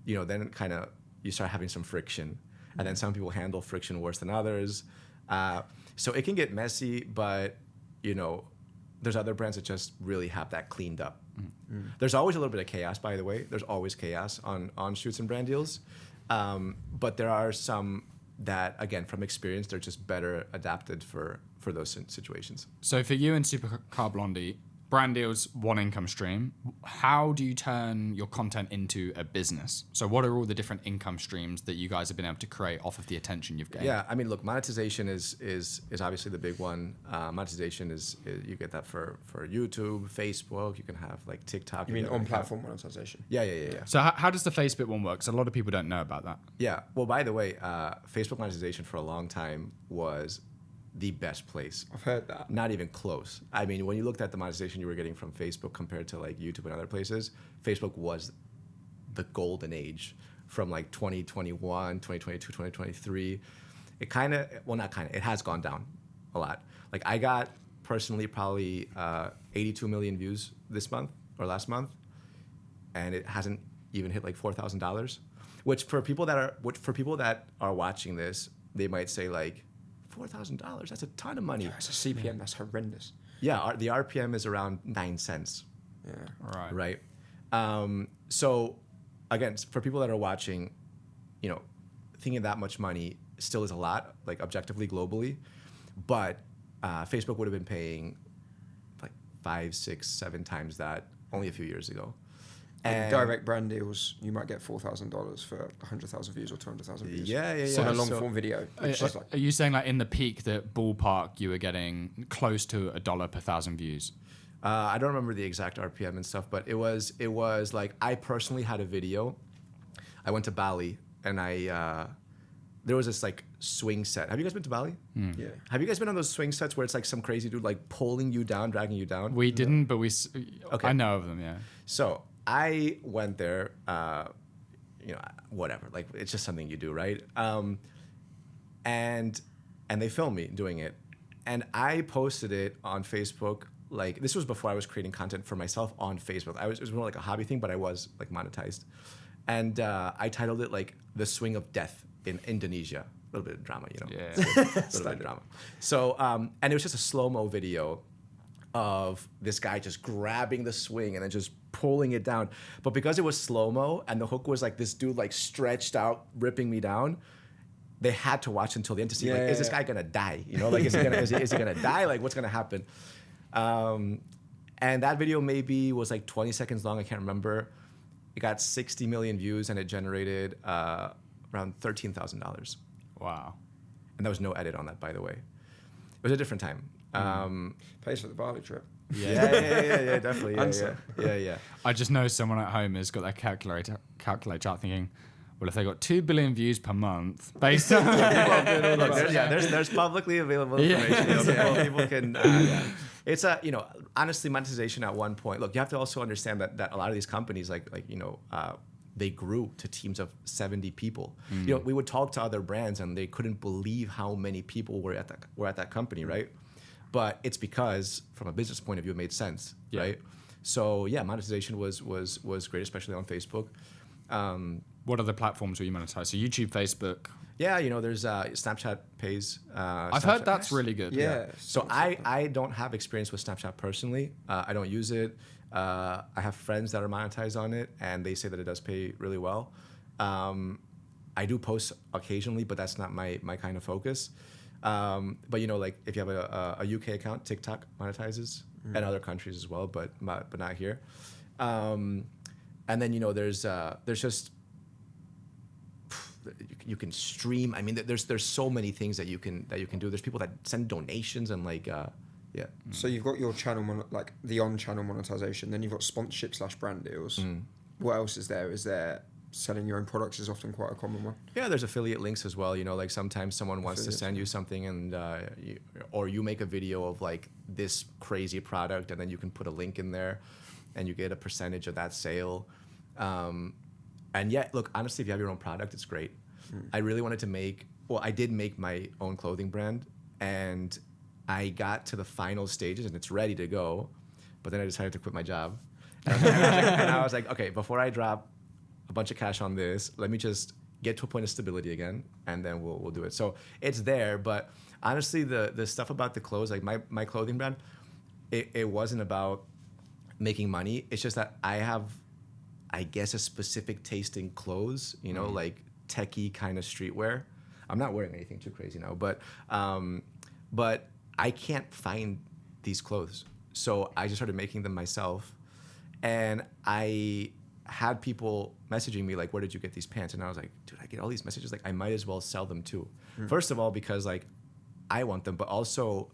then kind of you start having some friction, and then some people handle friction worse than others. So it can get messy, but there's other brands that just really have that cleaned up. There's always a little bit of chaos, by the way. There's always chaos on shoots and brand deals, but there are some that, again, from experience, they're just better adapted for those situations. So for you and Supercar Blondie, brand deals, one income stream. How do you turn your content into a business? So what are all the different income streams that you guys have been able to create off of the attention you've gained? Yeah, I mean, look, monetization is obviously the big one. Monetization is you get that for YouTube, Facebook. You can have like TikTok. You mean on-platform monetization? Yeah. So how does the Facebook one work? So a lot of people don't know about that. Yeah. Well, by the way, Facebook monetization for a long time was the best place. I've heard that. Not even close. I mean, when you looked at the monetization you were getting from Facebook compared to like YouTube and other places, Facebook was the golden age from like 2021, 2022, 2023. It it has gone down a lot. Like I got personally probably 82 million views this month or last month, and it hasn't even hit like $4,000, which for people that are watching this, they might say like, $4,000, that's a ton of money. Yeah, it's a CPM, that's horrendous. Yeah, the RPM is around 9 cents. Yeah. Right. So again, for people that are watching, thinking that much money still is a lot, like objectively, globally, but Facebook would have been paying like 5, 6, 7 times that only a few years ago. And direct brand deals, you might get $4,000 for 100,000 views or 200,000 views. Yeah. So on a long form video. Are you saying like in the peak that ballpark you were getting close to $1 per 1,000 views? I don't remember the exact RPM and stuff, but it was like I personally had a video. I went to Bali, and there was this like swing set. Have you guys been to Bali? Yeah. Have you guys been on those swing sets where it's like some crazy dude like pulling you down, dragging you down? We didn't, but I know of them. Yeah. So I went there, whatever. Like it's just something you do, right? And they filmed me doing it, and I posted it on Facebook. Like this was before I was creating content for myself on Facebook. It was more like a hobby thing, but I was like monetized, and I titled it like "The Swing of Death in Indonesia." A little bit of drama, Yeah. A little bit of drama. So, and it was just a slow-mo video of this guy just grabbing the swing and then just pulling it down. But because it was slow-mo and the hook was like this dude like stretched out, ripping me down, they had to watch until the end to see is this guy gonna die? You know, like is he gonna die? Like what's gonna happen? And that video maybe was like 20 seconds long. I can't remember. It got 60 million views and it generated around $13,000. Wow. And there was no edit on that, by the way. It was a different time. Pays for the Bali trip. Yeah, definitely. Yeah. I just know someone at home has got their calculator out thinking, well, if they got 2 billion views per month, based on there's publicly available information. People can. It's honestly, monetization at one point. Look, you have to also understand that a lot of these companies, they grew to teams of 70 people. You know, we would talk to other brands and they couldn't believe how many people were at that company, right? But it's because from a business point of view, it made sense, right? So yeah, monetization was great, especially on Facebook. What other platforms were you monetized? So YouTube, Facebook. Yeah, there's Snapchat pays. I've heard that's really good. Yeah. So I don't have experience with Snapchat personally. I don't use it. I have friends that are monetized on it, and they say that it does pay really well. I do post occasionally, but that's not my kind of focus. But like if you have a UK account, TikTok monetizes, and other countries as well, but not here. And then there's just you can stream. I mean, there's so many things that you can do. There's people that send donations and So you've got your channel like the on-channel monetization. Then you've got sponsorship / brand deals. What else is there? Is there selling your own products is often quite a common one. Yeah, there's affiliate links as well. Like sometimes someone wants to send you something and or you make a video of like this crazy product and then you can put a link in there and you get a percentage of that sale. And yet, look, honestly, if you have your own product, it's great. I really wanted to I did make my own clothing brand, and I got to the final stages, and it's ready to go, but then I decided to quit my job. And I was like, okay, before I drop a bunch of cash on this, let me just get to a point of stability again, and then we'll do it. So it's there, but honestly, the stuff about the clothes, like my clothing brand, it wasn't about making money. It's just that I have, I guess, a specific taste in clothes, like techie kind of streetwear. I'm not wearing anything too crazy now, but I can't find these clothes. So I just started making them myself. And I had people messaging me like, where did you get these pants? And I was like, dude, I get all these messages. Like, I might as well sell them too. First of all, because like I want them, but also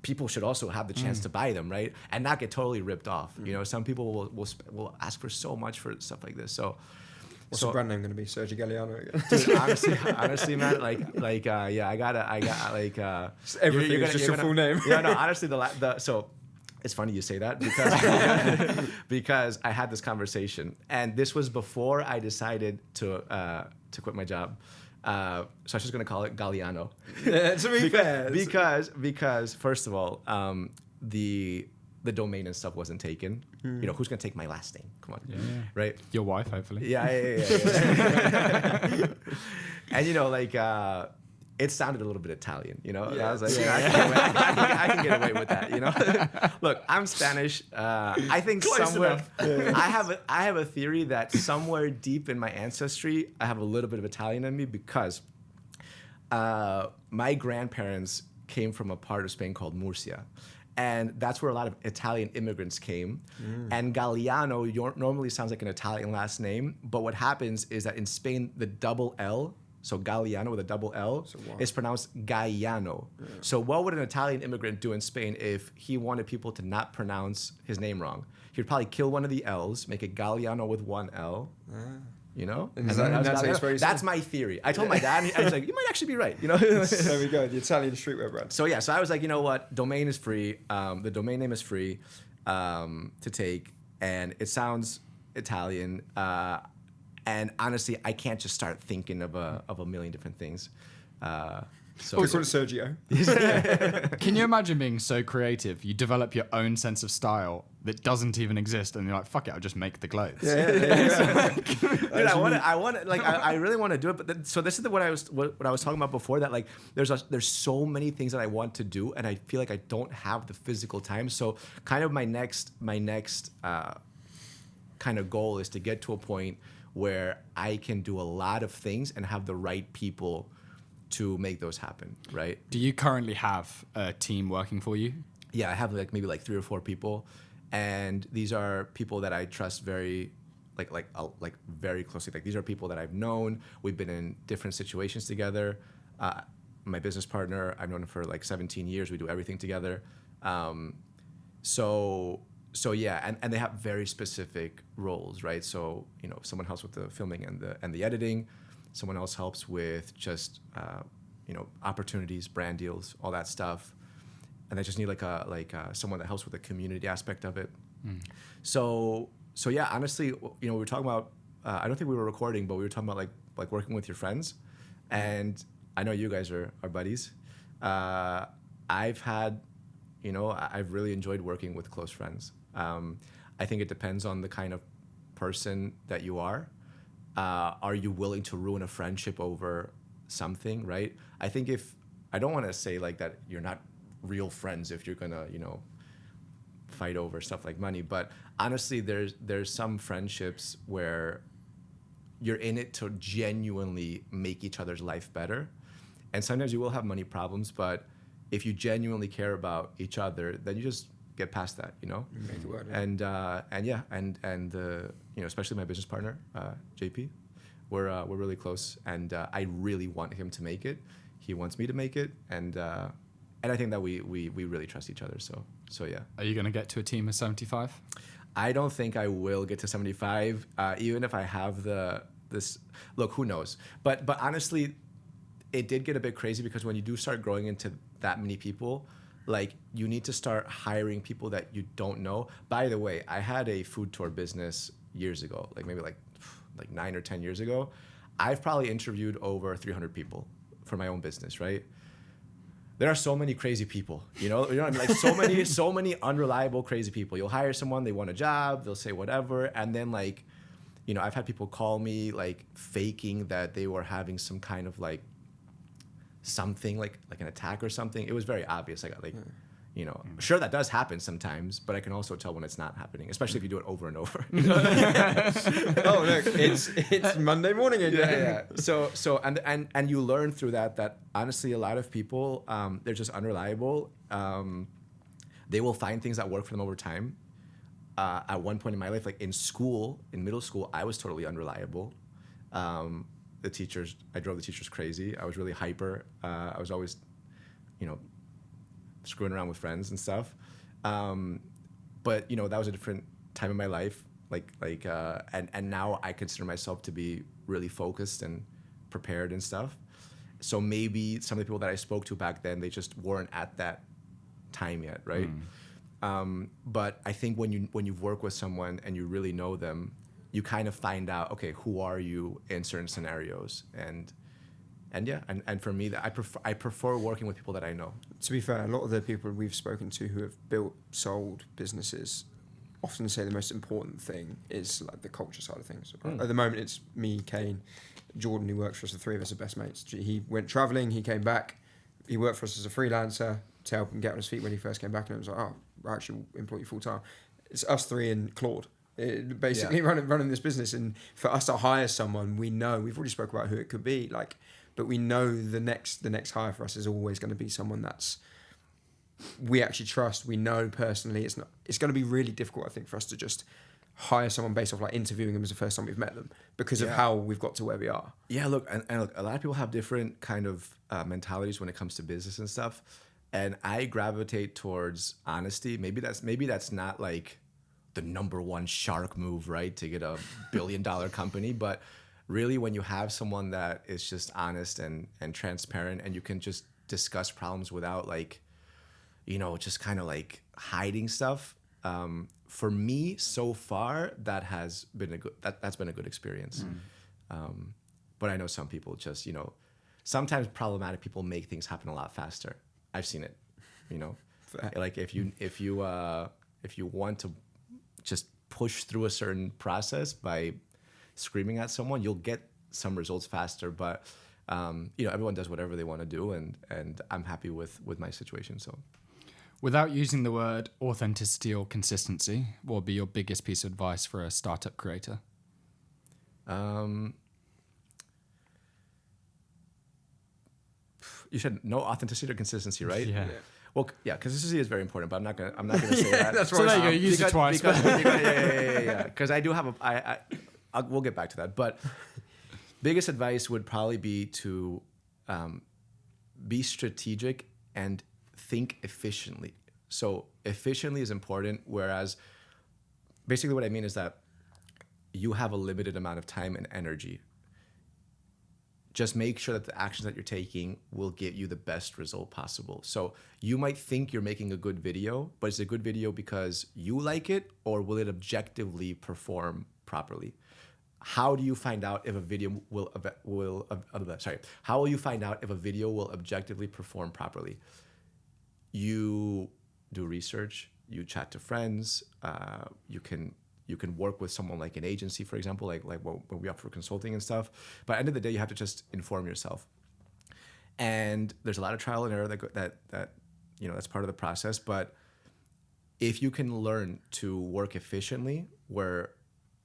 people should also have the chance to buy them, right? And not get totally ripped off. Some people will ask for so much for stuff like this. So what's the brand name going to be? Sergi Galliano again? Dude, honestly, man, I got everything is just your full name. Yeah, no, honestly, so it's funny you say that because I had this conversation, and this was before I decided to quit my job. So I was just gonna call it Galliano. To be fair, because first of all, the domain and stuff wasn't taken. Who's gonna take my last name? Come on, right? Your wife, hopefully. Yeah. And it sounded a little bit Italian, And I was like, I can get away with that, Look, I'm Spanish. I think somewhere I have a theory that somewhere deep in my ancestry, I have a little bit of Italian in me because my grandparents came from a part of Spain called Murcia. And that's where a lot of Italian immigrants came. And Galliano normally sounds like an Italian last name, but what happens is that in Spain, the double L, so Galliano with a double L, is pronounced Galliano. Yeah. So what would an Italian immigrant do in Spain if he wanted people to not pronounce his name wrong? He would probably kill one of the L's, make it Galliano with one L. And that's my theory. I told my dad, and I was like, you might actually be right. There we go, the Italian streetwear brand. So yeah, so I was like, you know what? Domain is free. The domain name is free to take, and it sounds Italian. And honestly, I can't just start thinking of a million different things. So we call it Sergio. Can you imagine being so creative? You develop your own sense of style that doesn't even exist, and you're like, "Fuck it, I'll just make the clothes." Dude, I want to, like, I really want to do it. But so this is what I was talking about before. That like, there's so many things that I want to do, and I feel like I don't have the physical time. So kind of my next kind of goal is to get to a point where I can do a lot of things and have the right people to make those happen, right? Do you currently have a team working for you? Yeah, I have maybe 3 or 4 people, and these are people that I trust very, very closely. Like, these are people that I've known. We've been in different situations together. My business partner, I've known him for 17 years. We do everything together. So yeah, and they have very specific roles, right? So someone helps with the filming and the editing. Someone else helps with just opportunities, brand deals, all that stuff, and I just need someone that helps with the community aspect of it. So yeah, honestly, we were talking about. I don't think we were recording, but we were talking about like working with your friends, and I know you guys are buddies. I've really enjoyed working with close friends. I think it depends on the kind of person that you are. Are you willing to ruin a friendship over something, right? I think I don't want to say that you're not real friends if you're gonna, fight over stuff like money, but honestly, there's some friendships where you're in it to genuinely make each other's life better, and sometimes you will have money problems, but if you genuinely care about each other, then you just get past that, Make it work, yeah. And especially my business partner, JP, we're really close, and I really want him to make it. He wants me to make it, and I think that we really trust each other. So yeah. Are you going to get to a team of 75? I don't think I will get to 75, even if I have this. Look, who knows? But honestly, it did get a bit crazy because when you do start growing into that many people, you need to start hiring people that you don't know. By the way, I had a food tour business years ago, maybe 9 or 10 years ago. I've probably interviewed over 300 people for my own business, right? There are so many crazy people, so many unreliable, crazy people. You'll hire someone, they want a job, they'll say whatever, and then I've had people call me faking that they were having some kind of something like an attack or something. It was very obvious. Sure, that does happen sometimes, but I can also tell when it's not happening, especially if you do it over and over. Oh, look, it's Monday morning again. Yeah. So and you learn through that honestly, a lot of people, they're just unreliable. They will find things that work for them over time. At one point in my life, in middle school, I was totally unreliable. The teachers, I drove the teachers crazy. I was really hyper. I was always, screwing around with friends and stuff. But that was a different time in my life. And now I consider myself to be really focused and prepared and stuff. So maybe some of the people that I spoke to back then, they just weren't at that time yet, right? But I think when you've worked with someone and you really know them, you kind of find out, okay, who are you in certain scenarios, and for me, I prefer working with people that I know. To be fair, a lot of the people we've spoken to who have sold businesses often say the most important thing is the culture side of things. At the moment, it's me, Kane, Jordan, who works for us. The 3 of us are best mates. He went traveling, he came back, he worked for us as a freelancer to help him get on his feet when he first came back, and it was like, oh, we're actually employ you full time. It's us 3 and Claude. Basically running this business, and for us to hire someone, we know we've already spoke about who it could be, but we know the next hire for us is always going to be someone that's we actually trust. We know personally. It's going to be really difficult, I think, for us to just hire someone based off interviewing them as the first time we've met them because of how we've got to where we are. Yeah, look, and look, a lot of people have different kind of mentalities when it comes to business and stuff, and I gravitate towards honesty. Maybe that's not the number one shark move, right, to get a $1 billion company, but really when you have someone that is just honest and transparent, and you can just discuss problems without just kind of hiding stuff. For me, so far, that's been a good experience. But I know some people just sometimes problematic people make things happen a lot faster. I've seen it, you know, like if you want to just push through a certain process by screaming at someone, you'll get some results faster. But you know, everyone does whatever they want to do, and I'm happy with my situation. So, without using the word authenticity or consistency, what would be your biggest piece of advice for a startup creator? You said no authenticity or consistency, right? Yeah. Well, yeah, consistency is very important, but I'm not gonna say that. That's So right. there you go. You used it twice. Yeah. Because I do have we'll get back to that. But biggest advice would probably be to be strategic and think efficiently. So efficiently is important, whereas basically what I mean is that you have a limited amount of time and energy. Just make sure that the actions that you're taking will get you the best result possible. So you might think you're making a good video, but is it a good video because you like it, or will it objectively perform properly? How do you find out if a video How will you find out if a video will objectively perform properly? You do research, you chat to friends, you can work with someone like an agency, for example, like when we offer consulting and stuff. But at the end of the day, you have to just inform yourself. And there's a lot of trial and error that you know, that's part of the process. But if you can learn to work efficiently, where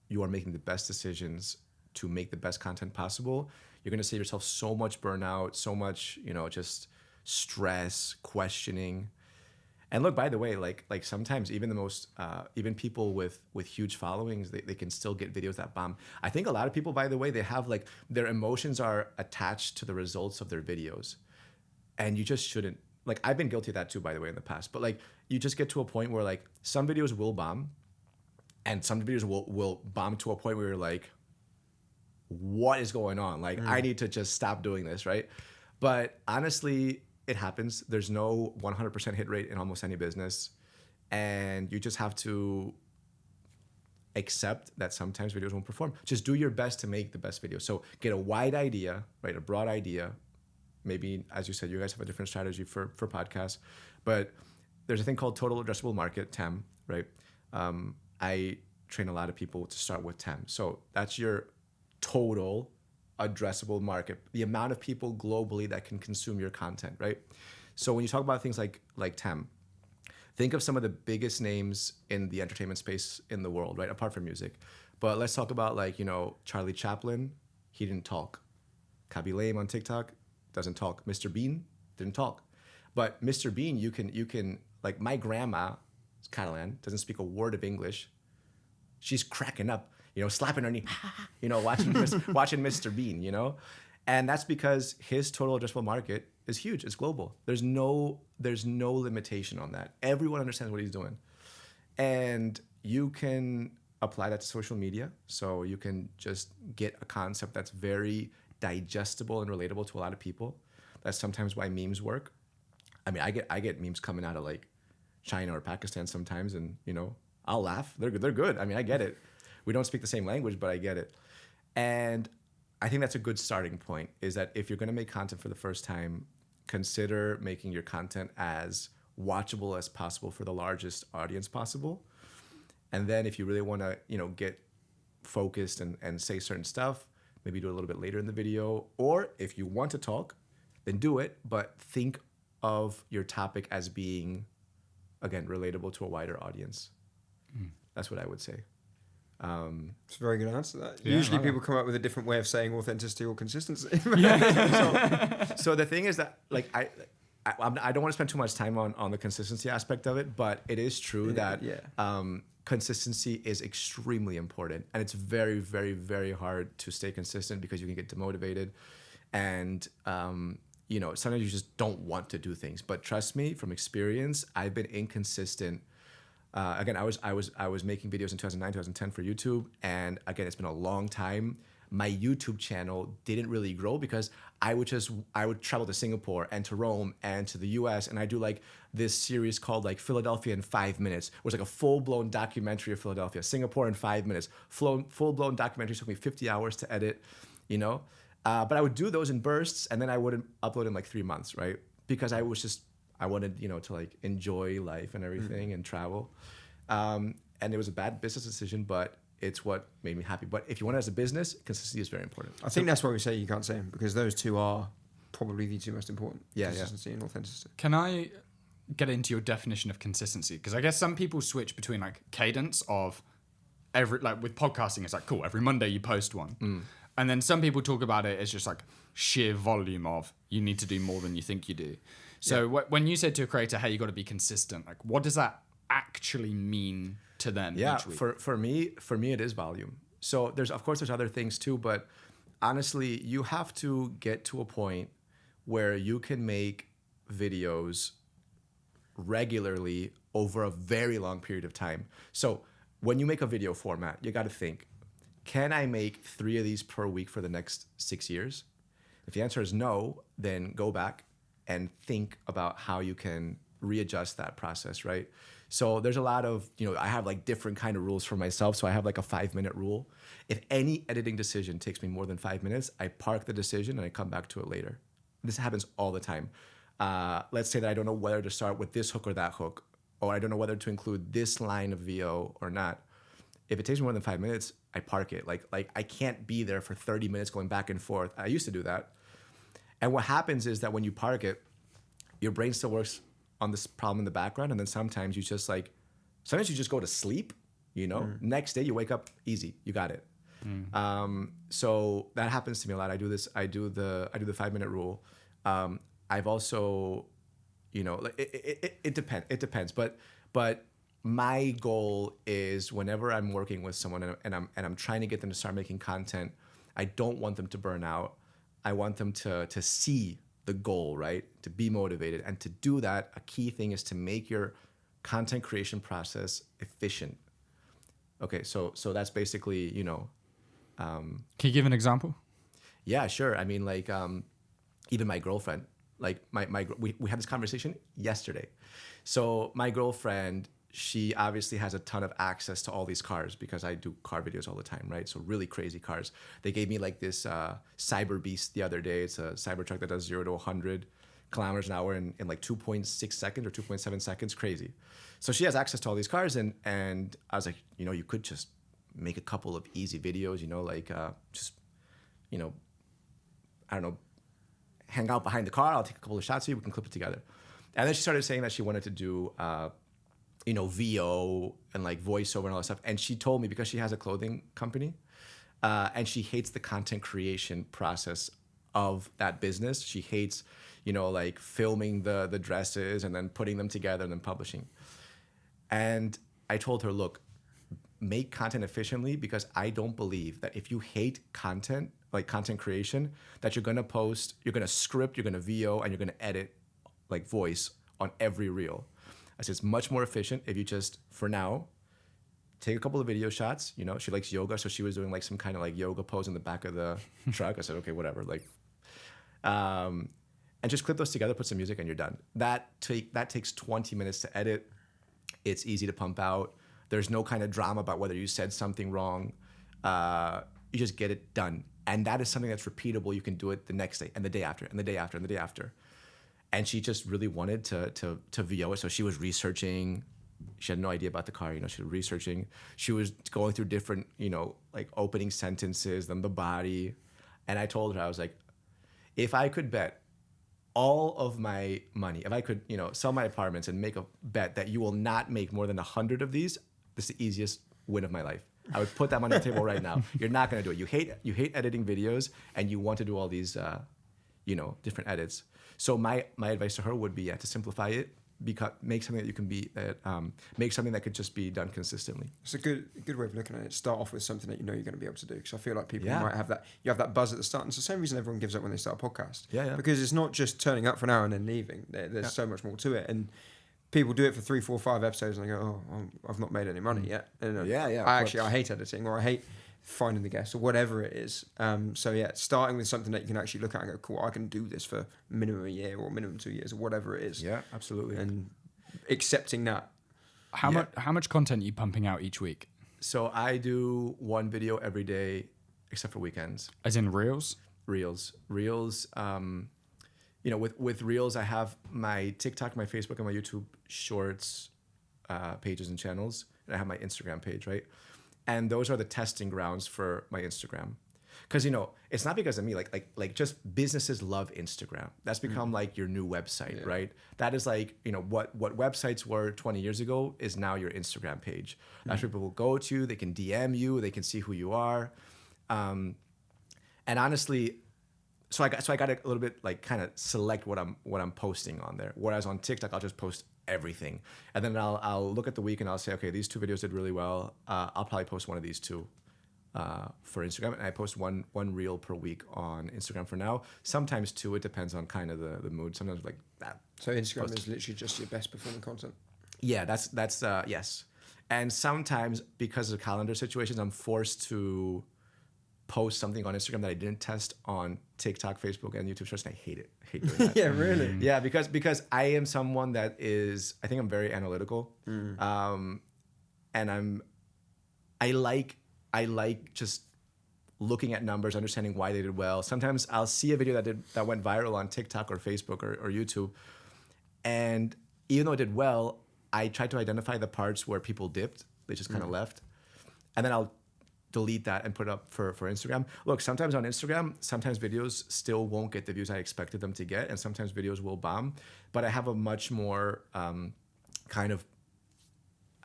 you are making the best decisions to make the best content possible, you're going to save yourself so much burnout, so much, you know, just stress, questioning. And look, by the way, like sometimes even the most, even people with huge followings, they can still get videos that bomb. I think a lot of people, by the way, they have like their emotions are attached to the results of their videos. And you just shouldn't. Like, I've been guilty of that too, by the way, in the past. But like, you just get to a point where like some videos will bomb and some videos will bomb to a point where you're like, what is going on? Like, I need to just stop doing this, right? But honestly, it happens. There's no 100% hit rate in almost any business. And you just have to accept that sometimes videos won't perform. Just do your best to make the best video. So get a wide idea, right? A broad idea. Maybe, as you said, you guys have a different strategy for podcasts. But there's a thing called total addressable market, TAM, right? I train a lot of people to start with TAM. So that's your total addressable market, the amount of people globally that can consume your content, right? So when you talk about things like TAM, think of some of the biggest names in the entertainment space in the world, right? Apart from music. But let's talk about, like, you know, Charlie Chaplin, he didn't talk. Kaby Lame on TikTok doesn't talk. Mr. Bean didn't talk. But Mr. Bean, you can like, my grandma is Catalan, doesn't speak a word of English. She's cracking up, you know, slapping her knee, you know, watching Mr. Bean, you know? And that's because his total addressable market is huge. It's global. There's no limitation on that. Everyone understands what he's doing. And you can apply that to social media. So you can just get a concept that's very digestible and relatable to a lot of people. That's sometimes why memes work. I mean, I get memes coming out of like China or Pakistan sometimes, and, you know, I'll laugh. They're good. I mean, I get it. We don't speak the same language, but I get it. And I think that's a good starting point, is that if you're going to make content for the first time, consider making your content as watchable as possible for the largest audience possible. And then if you really want to, you know, get focused and say certain stuff, maybe do it a little bit later in the video. Or if you want to talk, then do it, but think of your topic as being, again, relatable to a wider audience. That's what I would say. It's a very good answer to that. Yeah, Usually people come up with a different way of saying authenticity or consistency. So the thing is that, like, I don't want to spend too much time on the consistency aspect of it, but it is true that consistency is extremely important, and it's very, very, very hard to stay consistent because you can get demotivated, and you know, sometimes you just don't want to do things. But trust me, from experience, I've been inconsistent. Again, I was making videos in 2009, 2010 for YouTube, and again, it's been a long time. My YouTube channel didn't really grow because I would travel to Singapore and to Rome and to the US, and I do like this series called like Philadelphia in 5 minutes. It was like a full-blown documentary of Philadelphia. Singapore in 5 minutes. Full-blown documentary took me 50 hours to edit, you know? But I would do those in bursts, and then I wouldn't upload in like 3 months, right? Because I wanted, to like enjoy life and everything and travel. And it was a bad business decision, but it's what made me happy. But if you want it as a business, consistency is very important. I think that's why we say you can't say them, because those two are probably the two most important. Yeah, consistency and authenticity. Can I get into your definition of consistency? Because I guess some people switch between like cadence of with podcasting, it's like, cool, every Monday you post one. And then some people talk about it as just like sheer volume of you need to do more than you think you do. So when you said to a creator, hey, you got to be consistent, like what does that actually mean to them each week? For me, it is volume. So there's other things too, but honestly, you have to get to a point where you can make videos regularly over a very long period of time. So when you make a video format, you got to think, can I make 3 of these per week for the next 6 years? If the answer is no, then go back and think about how you can readjust that process, right? So there's a lot of, I have like different kind of rules for myself. So I have like a 5-minute rule. If any editing decision takes me more than 5 minutes, I park the decision and I come back to it later. This happens all the time. Let's say that I don't know whether to start with this hook or that hook, or I don't know whether to include this line of VO or not. If it takes me more than 5 minutes, I park it. Like I can't be there for 30 minutes going back and forth. I used to do that. And what happens is that when you park it, your brain still works on this problem in the background. And then sometimes you just go to sleep, Next day you wake up easy. You got it. So that happens to me a lot. I do the 5-minute rule. I've also, it depends. But my goal is whenever I'm working with someone and I'm trying to get them to start making content, I don't want them to burn out. I want them to see the goal, right? To be motivated. And to do that, a key thing is to make your content creation process efficient. Okay, so that's basically, Can you give an example? Yeah, sure. I mean, like, even my girlfriend, like we had this conversation yesterday. So my girlfriend, she obviously has a ton of access to all these cars because I do car videos all the time, right? So really crazy cars. They gave me like this Cyber Beast the other day. It's a Cybertruck that does 0 to 100 kilometers an hour in like 2.6 seconds or 2.7 seconds. Crazy. So she has access to all these cars, and I was like, you could just make a couple of easy videos, I don't know, hang out behind the car. I'll take a couple of shots of you. We can clip it together. And then she started saying that she wanted to do, VO and like voiceover and all that stuff. And she told me, because she has a clothing company, and she hates the content creation process of that business. She hates, like filming the dresses and then putting them together and then publishing. And I told her, look, make content efficiently, because I don't believe that if you hate content, like content creation, that you're gonna post, you're gonna script, you're gonna VO, and you're gonna edit like voice on every reel. I said, it's much more efficient if you just, for now, take a couple of video shots. She likes yoga, so she was doing like some kind of like yoga pose in the back of the truck. I said, okay, whatever. Like, and just clip those together, put some music, and you're done. That takes 20 minutes to edit. It's easy to pump out. There's no kind of drama about whether you said something wrong. You just get it done. And that is something that's repeatable. You can do it the next day and the day after and the day after and the day after. And she just really wanted to VO it. So she was researching. She had no idea about the car. She was researching. She was going through different, like opening sentences, then the body. And I told her, I was like, if I could bet all of my money, if I could, sell my apartments and make a bet that you will not make more than 100 of these, this is the easiest win of my life. I would put that money on the table right now. You're not going to do it. You hate editing videos, and you want to do all these, different edits. So my advice to her would be to simplify it, make something that you can make something that could just be done consistently. It's a good way of looking at it. Start off with something that you're going to be able to do, because I feel like people might have that. You have that buzz at the start, and it's the same reason everyone gives up when they start a podcast. Yeah. Because it's not just turning up for an hour and then leaving. There's so much more to it, and people do it for 3, 4, 5 episodes, and they go, "Oh, I've not made any money yet." And I hate editing, or I hate finding the guests, or whatever it is. Starting with something that you can actually look at and go, cool, I can do this for minimum a year or minimum 2 years or whatever it is. Yeah, absolutely. And accepting that. How much content are you pumping out each week? So I do one video every day, except for weekends. As in reels? Reels. With Reels, I have my TikTok, my Facebook, and my YouTube Shorts pages and channels, and I have my Instagram page, right? And those are the testing grounds for my Instagram. Because, it's not because of me, like just businesses love Instagram. That's become like your new website, right? That is like, what websites were 20 years ago is now your Instagram page. That's where people will go to, they can DM you, they can see who you are. And honestly, so I got to a little bit like kind of select what I'm posting on there. Whereas on TikTok, I'll just post everything. And then I'll look at the week and I'll say, okay, these 2 videos did really well. I'll probably post one of these 2. For Instagram, and I post one reel per week on Instagram for now. Sometimes 2. It depends on kind of the mood. Sometimes like that. So Instagram is literally just your best performing content. Yeah, that's yes. And sometimes because of calendar situations, I'm forced to post something on Instagram that I didn't test on TikTok, Facebook, and YouTube Shorts, and I hate it. I hate doing that. Yeah, really. Yeah, because I am someone that is. I think I'm very analytical, and I like just looking at numbers, understanding why they did well. Sometimes I'll see a video that went viral on TikTok or Facebook or YouTube, and even though it did well, I try to identify the parts where people dipped. They just kind of left, and then I'll delete that and put it up for Instagram. Look, sometimes on Instagram, sometimes videos still won't get the views I expected them to get, and sometimes videos will bomb. But I have a much more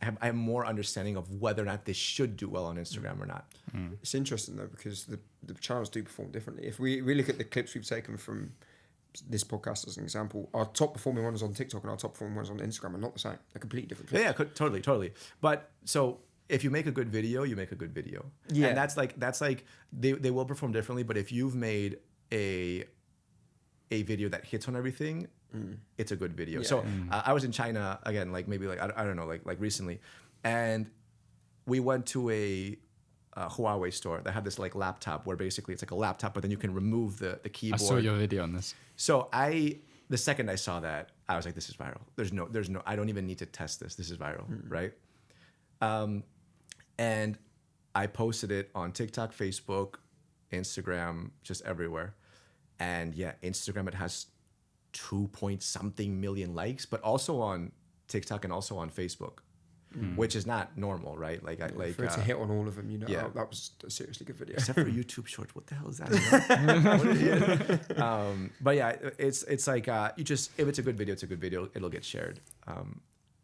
I have more understanding of whether or not this should do well on Instagram or not. It's interesting though, because the channels do perform differently. If we look at the clips we've taken from this podcast as an example, our top performing ones on TikTok and our top performing ones on Instagram are not the same. They're completely different clips. Yeah, totally. But so if you make a good video, you make a good video. Yeah. And that's like they will perform differently, but if you've made a video that hits on everything, it's a good video. Yeah. So I was in China again, like maybe like I don't know, like recently, and we went to a Huawei store that had this like laptop where basically it's like a laptop, but then you can remove the keyboard. I saw your video on this. So the second I saw that, I was like, this is viral. There's no, I don't even need to test this. This is viral, right? And I posted it on TikTok, Facebook, Instagram, just everywhere. And yeah, Instagram, it has 2-point-something million likes, but also on TikTok and also on Facebook, which is not normal, right? Like for it to hit on all of them, that was a seriously good video. Except for YouTube Shorts, what the hell is that? But yeah, it's like you just, if it's a good video, it's a good video. It'll get shared.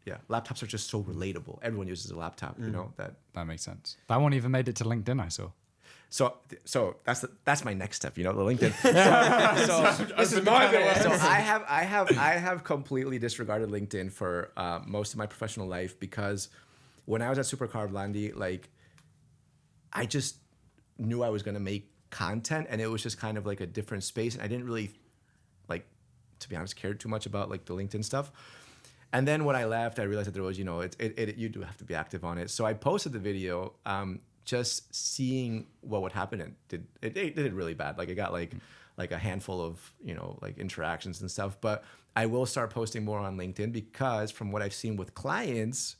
Yeah, laptops are just so relatable. Everyone uses a laptop, that makes sense. That one even made it to LinkedIn, I saw. So that's my next step, the LinkedIn. So this is my video. So I have completely disregarded LinkedIn for most of my professional life, because when I was at Supercar Blondie, like I just knew I was going to make content, and it was just kind of like a different space, and I didn't really, like, to be honest, cared too much about like the LinkedIn stuff. And then when I left, I realized that there was, you do have to be active on it. So I posted the video. Just seeing what would happen, and it did really bad. Like it got like a handful of like interactions and stuff. But I will start posting more on LinkedIn, because from what I've seen with clients,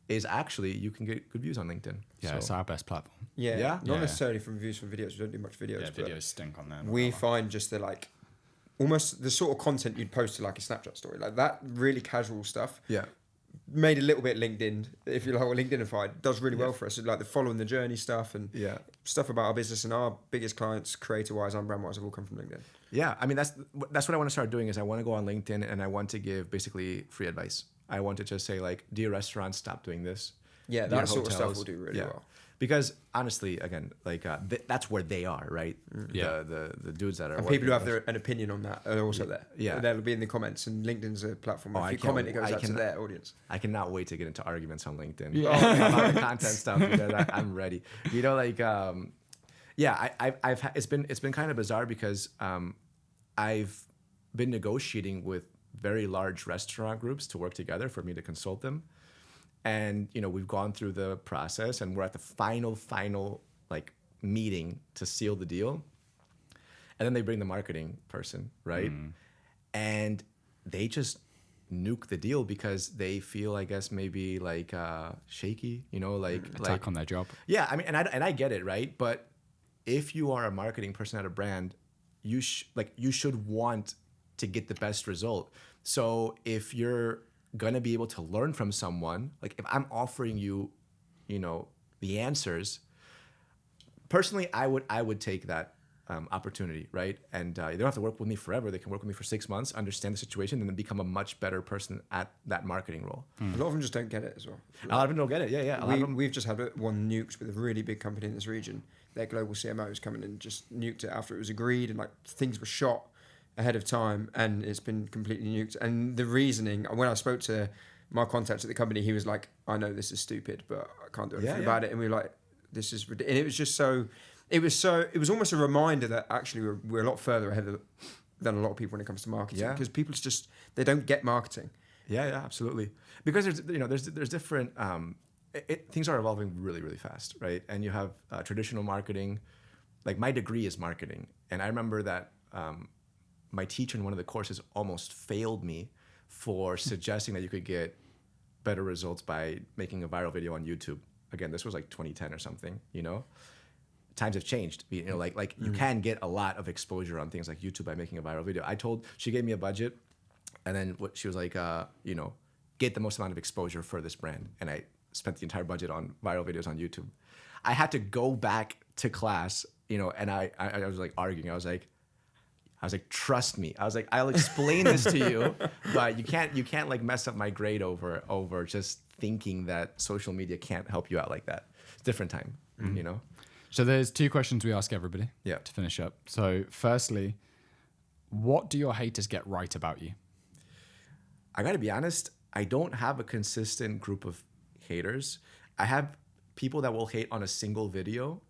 is actually you can get good views on LinkedIn. Yeah, it's our best platform. Yeah. Not necessarily from views from videos. We don't do much videos. Yeah, videos stink on there. We find just the like almost the sort of content you'd post to like a Snapchat story, like that really casual stuff. Yeah. Made a little bit LinkedIn, if you like, or LinkedInified, does really well for us. So like the following the journey stuff and stuff about our business, and our biggest clients, creator-wise and brand-wise, have all come from LinkedIn. Yeah, I mean that's what I want to start doing. Is I want to go on LinkedIn and I want to give basically free advice. I want to just say like, dear restaurants, stop doing this. Yeah, that sort of stuff will do really well. Because honestly, again, like that's where they are, right? Yeah, the dudes that are. And people who have an opinion on that are also there. Yeah, that'll be in the comments. And LinkedIn's a platform. If you comment, it goes out to their audience. I cannot wait to get into arguments on LinkedIn. Yeah, about the content stuff. Because I'm ready. It's been kind of bizarre, because I've been negotiating with very large restaurant groups to work together for me to consult them. And, we've gone through the process, and we're at the final like meeting to seal the deal. And then they bring the marketing person, right? And they just nuke the deal because they feel, I guess, maybe like shaky, attack on their job. Yeah, I mean, and I get it, right? But if you are a marketing person at a brand, you should want to get the best result. So if you're gonna be able to learn from someone, like if I'm offering you, the answers, personally, I would take that opportunity, right? And they don't have to work with me forever. They can work with me for 6 months, understand the situation, and then become a much better person at that marketing role. A lot of them just don't get it as well. A lot of them don't get it. Yeah. We've just had one nuked with a really big company in this region. Their global CMO was coming in and just nuked it after it was agreed, and like things were shot ahead of time, and it's been completely nuked. And the reasoning, when I spoke to my contact at the company, he was like, I know this is stupid, but I can't do anything about it. And we were like, this is ridiculous. And it was just so, it was almost a reminder that actually we're a lot further ahead than a lot of people when it comes to marketing. Because people just, they don't get marketing. Yeah, absolutely. Because there's different, things are evolving really, really fast, right? And you have traditional marketing, like my degree is marketing. And I remember that my teacher in one of the courses almost failed me for suggesting that you could get better results by making a viral video on YouTube. Again, this was like 2010 or something, Times have changed. You can get a lot of exposure on things like YouTube by making a viral video. She gave me a budget, and then she was like, get the most amount of exposure for this brand. And I spent the entire budget on viral videos on YouTube. I had to go back to class, and I was like arguing. I was like, trust me. I was like, I'll explain this to you, but you can't like mess up my grade over just thinking that social media can't help you out like that. It's a different time, So there's 2 questions we ask everybody to finish up. So firstly, what do your haters get right about you? I got to be honest, I don't have a consistent group of haters. I have people that will hate on a single video,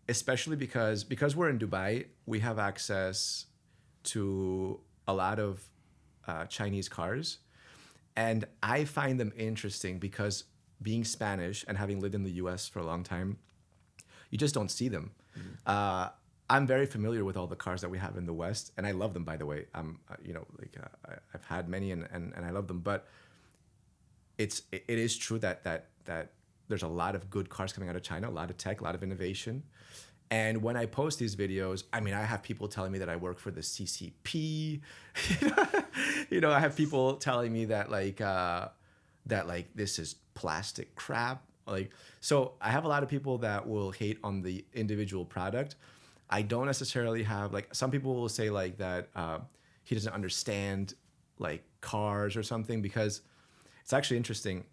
especially because we're in Dubai, we have access to a lot of Chinese cars. And I find them interesting because being Spanish and having lived in the US for a long time, you just don't see them. I'm very familiar with all the cars that we have in the West, and I love them, by the way. I've had many and I love them, but it is true that there's a lot of good cars coming out of China, a lot of tech, a lot of innovation. And when I post these videos, I have people telling me that I work for the CCP. I have people telling me that this is plastic crap. So I have a lot of people that will hate on the individual product. I don't necessarily have some people will say that he doesn't understand cars or something, because it's actually interesting.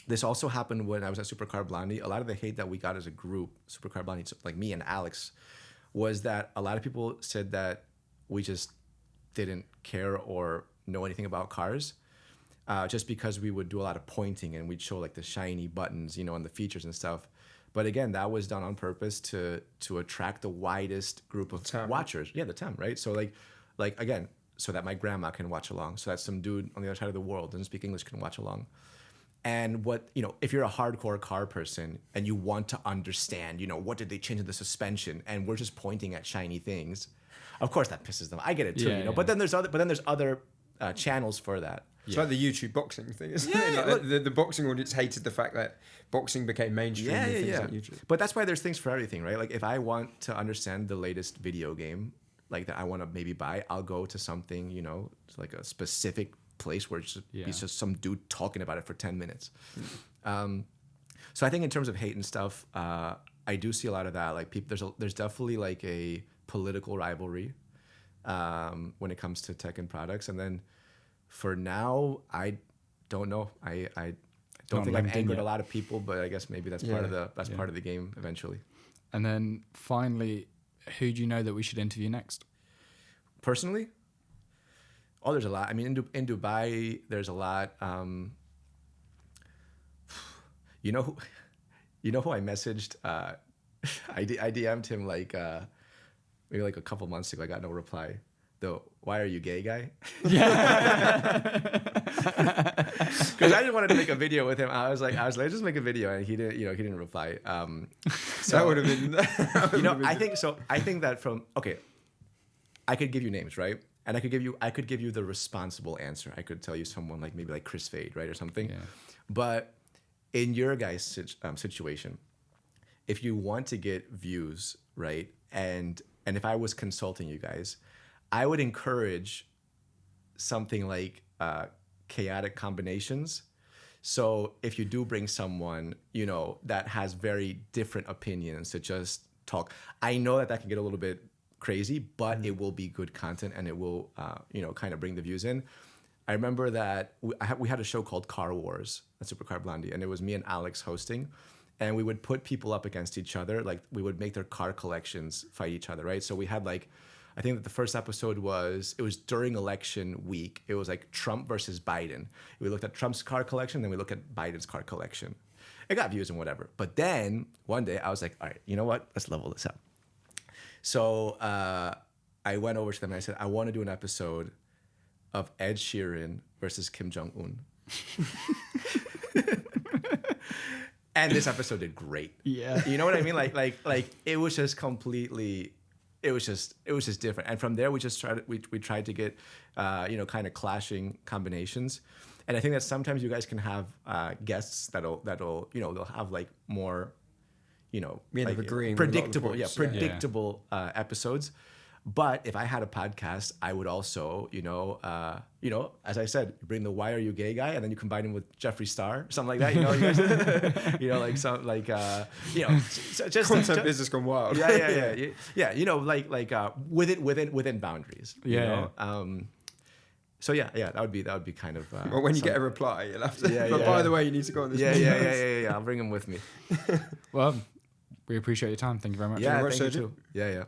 This also happened when I was at Supercar Blondie. A lot of the hate that we got as a group, Supercar Blondie, like me and Alex, was that a lot of people said that we just didn't care or know anything about cars, just because we would do a lot of pointing and we'd show the shiny buttons, and the features and stuff. But again, that was done on purpose to attract the widest group of watchers. Yeah, the TAM, right? So again, so that my grandma can watch along, so that some dude on the other side of the world doesn't speak English can watch along. And if you're a hardcore car person and you want to understand, what did they change in the suspension, and we're just pointing at shiny things, of course that pisses them. I get it too, Yeah. But then there's other channels for that. It's like the YouTube boxing thing, isn't it? The boxing audience hated the fact that boxing became mainstream with things like YouTube. But that's why there's things for everything, right? If I want to understand the latest video game, that I want to maybe buy, I'll go to something, a specific place where it's just some dude talking about it for 10 minutes. So I think in terms of hate and stuff, I do see a lot of that. There's definitely a political rivalry when it comes to tech and products. And then for now, I don't know. I don't think I've angered a lot of people, but I guess maybe that's part of the game eventually. And then finally, who do you know that we should interview next? Personally? Oh, there's a lot. In Dubai, there's a lot. You know who I messaged? I DM'd him maybe a couple months ago. I got no reply. The "Why are you gay" guy. Yeah. Because I just wanted to make a video with him. I was like, let's just make a video, and he didn't reply. So That would have been. I think that I could give you names, right? And I could give you the responsible answer. I could tell you someone maybe Chris Fade, right, or something. Yeah. But in your guys' situation, if you want to get views, right, and and if I was consulting you guys, I would encourage something like chaotic combinations. So if you do bring someone, you know, that has very different opinions to just talk, I know that can get a little bit crazy, but it will be good content and it will, you know, kind of bring the views in. I remember that we had a show called Car Wars at Supercar Blondie, and it was me and Alex hosting, and we would put people up against each other. Like we would make their car collections fight each other, right? So we had like, I think that the first episode it was during election week. It was like Trump versus Biden. We looked at Trump's car collection, then we looked at Biden's car collection. It got views and whatever. But then one day I was like, all right, you know what? Let's level this up. So I went over to them and I said, I want to do an episode of Ed Sheeran versus Kim Jong-un. And this episode did great. Yeah. You know what I mean? Like it was just completely, it was just different. And from there we tried to get, you know, kind of clashing combinations. And I think that sometimes you guys can have guests that'll, you know, they'll have like more, you know, like predictable episodes. But if I had a podcast, I would also, you know, as I said, bring the "Why Are You Gay" guy, and then you combine him with Jeffree Star, something like that. You know, you guys, you know, like some, like, you know, just content business gone wild. Yeah. You know, like within boundaries. Yeah. You know? So yeah, that would be kind of. Well, when you get a reply, you'll have to. But by the way, you need to go on this. Yeah. I'll bring him with me. Well, we appreciate your time. Thank you very much. Yeah, thank you too. Yeah.